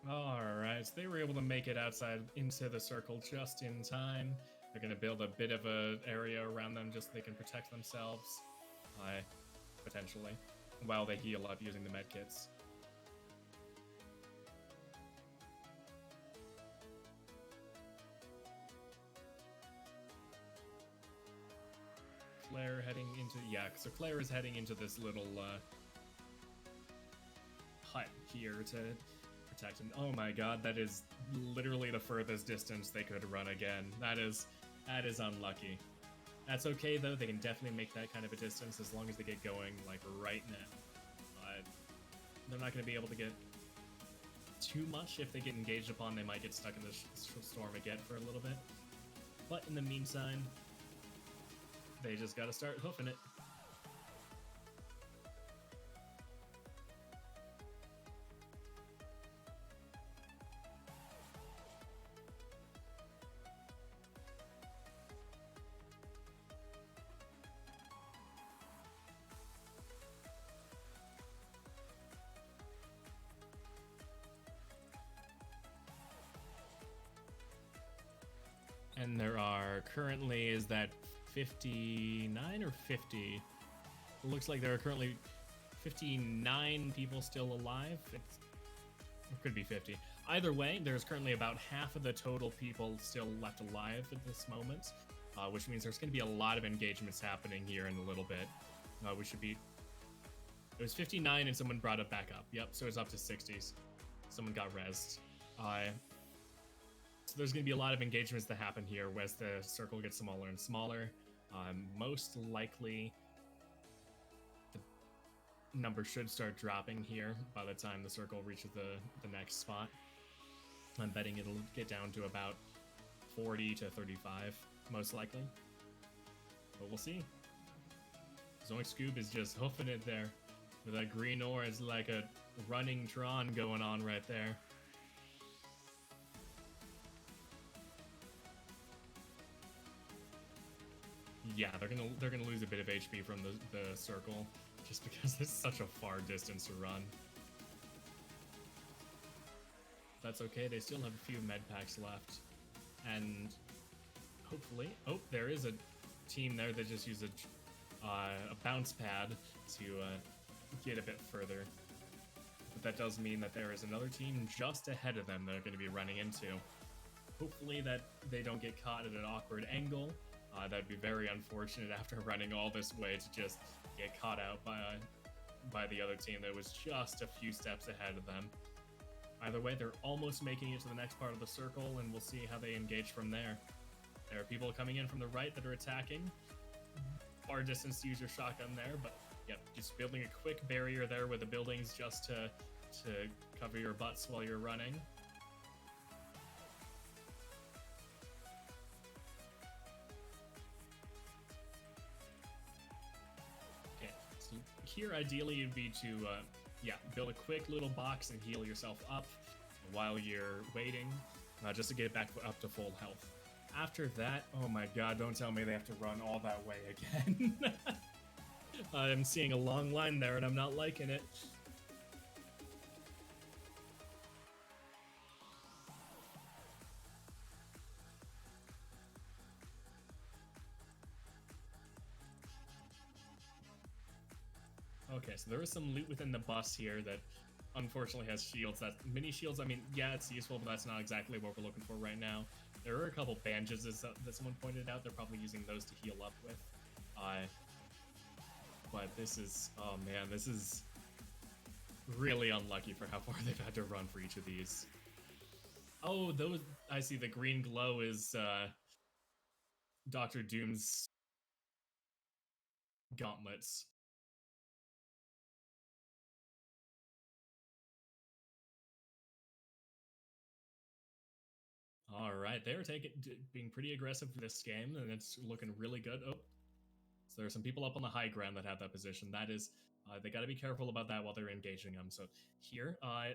Alright. Alright, so they were able to make it outside into the circle just in time. They're going to build a bit of a area around them just so they can protect themselves, potentially, while they heal up using the medkits. Claire heading into... Yeah, so Claire is heading into this little hut here to protect him. Oh my god, that is literally the furthest distance they could run again. That is unlucky. That's okay, though. They can definitely make that kind of a distance as long as they get going, like, right now. They're not going to be able to get too much. If they get engaged upon, they might get stuck in the storm again for a little bit. But in the meantime, they just gotta start hoofing it. And there are currently, is that 59 or 50? It looks like there are currently 59 people still alive. It could be 50. Either way, there's currently about half of the total people still left alive at this moment, which means there's going to be a lot of engagements happening here in a little bit. We should be... It was 59 and someone brought it back up. Yep, so it's up to 60s. Someone got rezzed. So there's going to be a lot of engagements that happen here as the circle gets smaller and smaller. Most likely, the number should start dropping here by the time the circle reaches the next spot. I'm betting it'll get down to about 40 to 35, most likely. But we'll see. Zoink Scoob is just hoofing it there. With that green ore, it's like a running Tron going on right there. Yeah, they're gonna lose a bit of HP from the circle, just because it's such a far distance to run. That's okay, they still have a few med packs left. And hopefully... Oh, there is a team there that just used a bounce pad to get a bit further. But that does mean that there is another team just ahead of them they're going to be running into. Hopefully that they don't get caught at an awkward angle. That'd be very unfortunate after running all this way to just get caught out by the other team that was just a few steps ahead of them. Either way, they're almost making it to the next part of the circle, and we'll see how they engage from there. There are people coming in from the right that are attacking. Far distance to use your shotgun there, but yep, just building a quick barrier there with the buildings just to cover your butts while you're running. Okay, so here ideally it'd be to build a quick little box and heal yourself up while you're waiting, just to get back up to full health. After that, oh my god, don't tell me they have to run all that way again. I'm seeing a long line there and I'm not liking it. Okay, so there is some loot within the bus here that unfortunately has shields. That mini shields, I mean, yeah, it's useful, but that's not exactly what we're looking for right now. There are a couple bandages that someone pointed out. They're probably using those to heal up with. But this is, oh man, this is really unlucky for how far they've had to run for each of these. Oh, those, I see the green glow is Dr. Doom's gauntlets. All right, they're being pretty aggressive for this game, and it's looking really good. Oh, so there are some people up on the high ground that have that position. That is, they got to be careful about that while they're engaging them. So here, I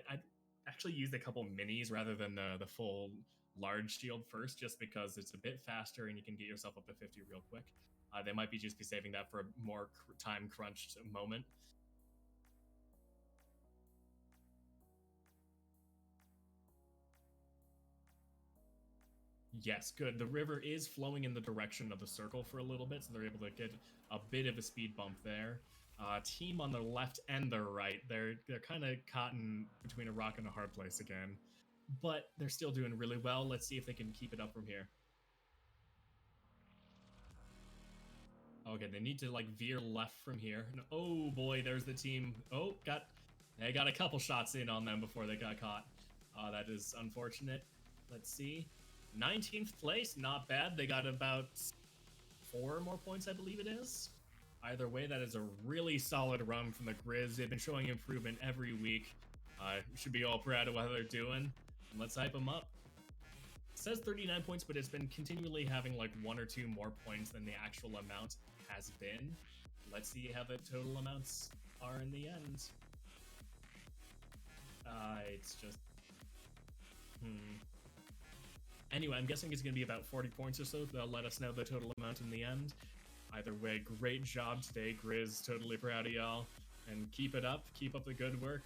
actually used a couple minis rather than the full large shield first, just because it's a bit faster and you can get yourself up to 50 real quick. They might be saving that for a more time crunched moment. Yes, good. The river is flowing in the direction of the circle for a little bit, so they're able to get a bit of a speed bump there. Team on the left and the right, they're kind of caught in between a rock and a hard place again, but they're still doing really well. Let's see if they can keep it up from here. Okay, they need to like veer left from here. And, oh boy, there's the team. Oh, they got a couple shots in on them before they got caught. That is unfortunate. Let's see. 19th place, not bad. They got about 4 more points, I believe it is. Either way, that is a really solid run from the Grizz. They've been showing improvement every week. Should be all proud of what they're doing. And let's hype them up. It says 39 points, but it's been continually having like 1 or 2 more points than the actual amount has been. Let's see how the total amounts are in the end. It's just... Anyway, I'm guessing it's going to be about 40 points or so. They'll let us know the total amount in the end. Either way, great job today, Grizz. Totally proud of y'all. And keep it up. Keep up the good work.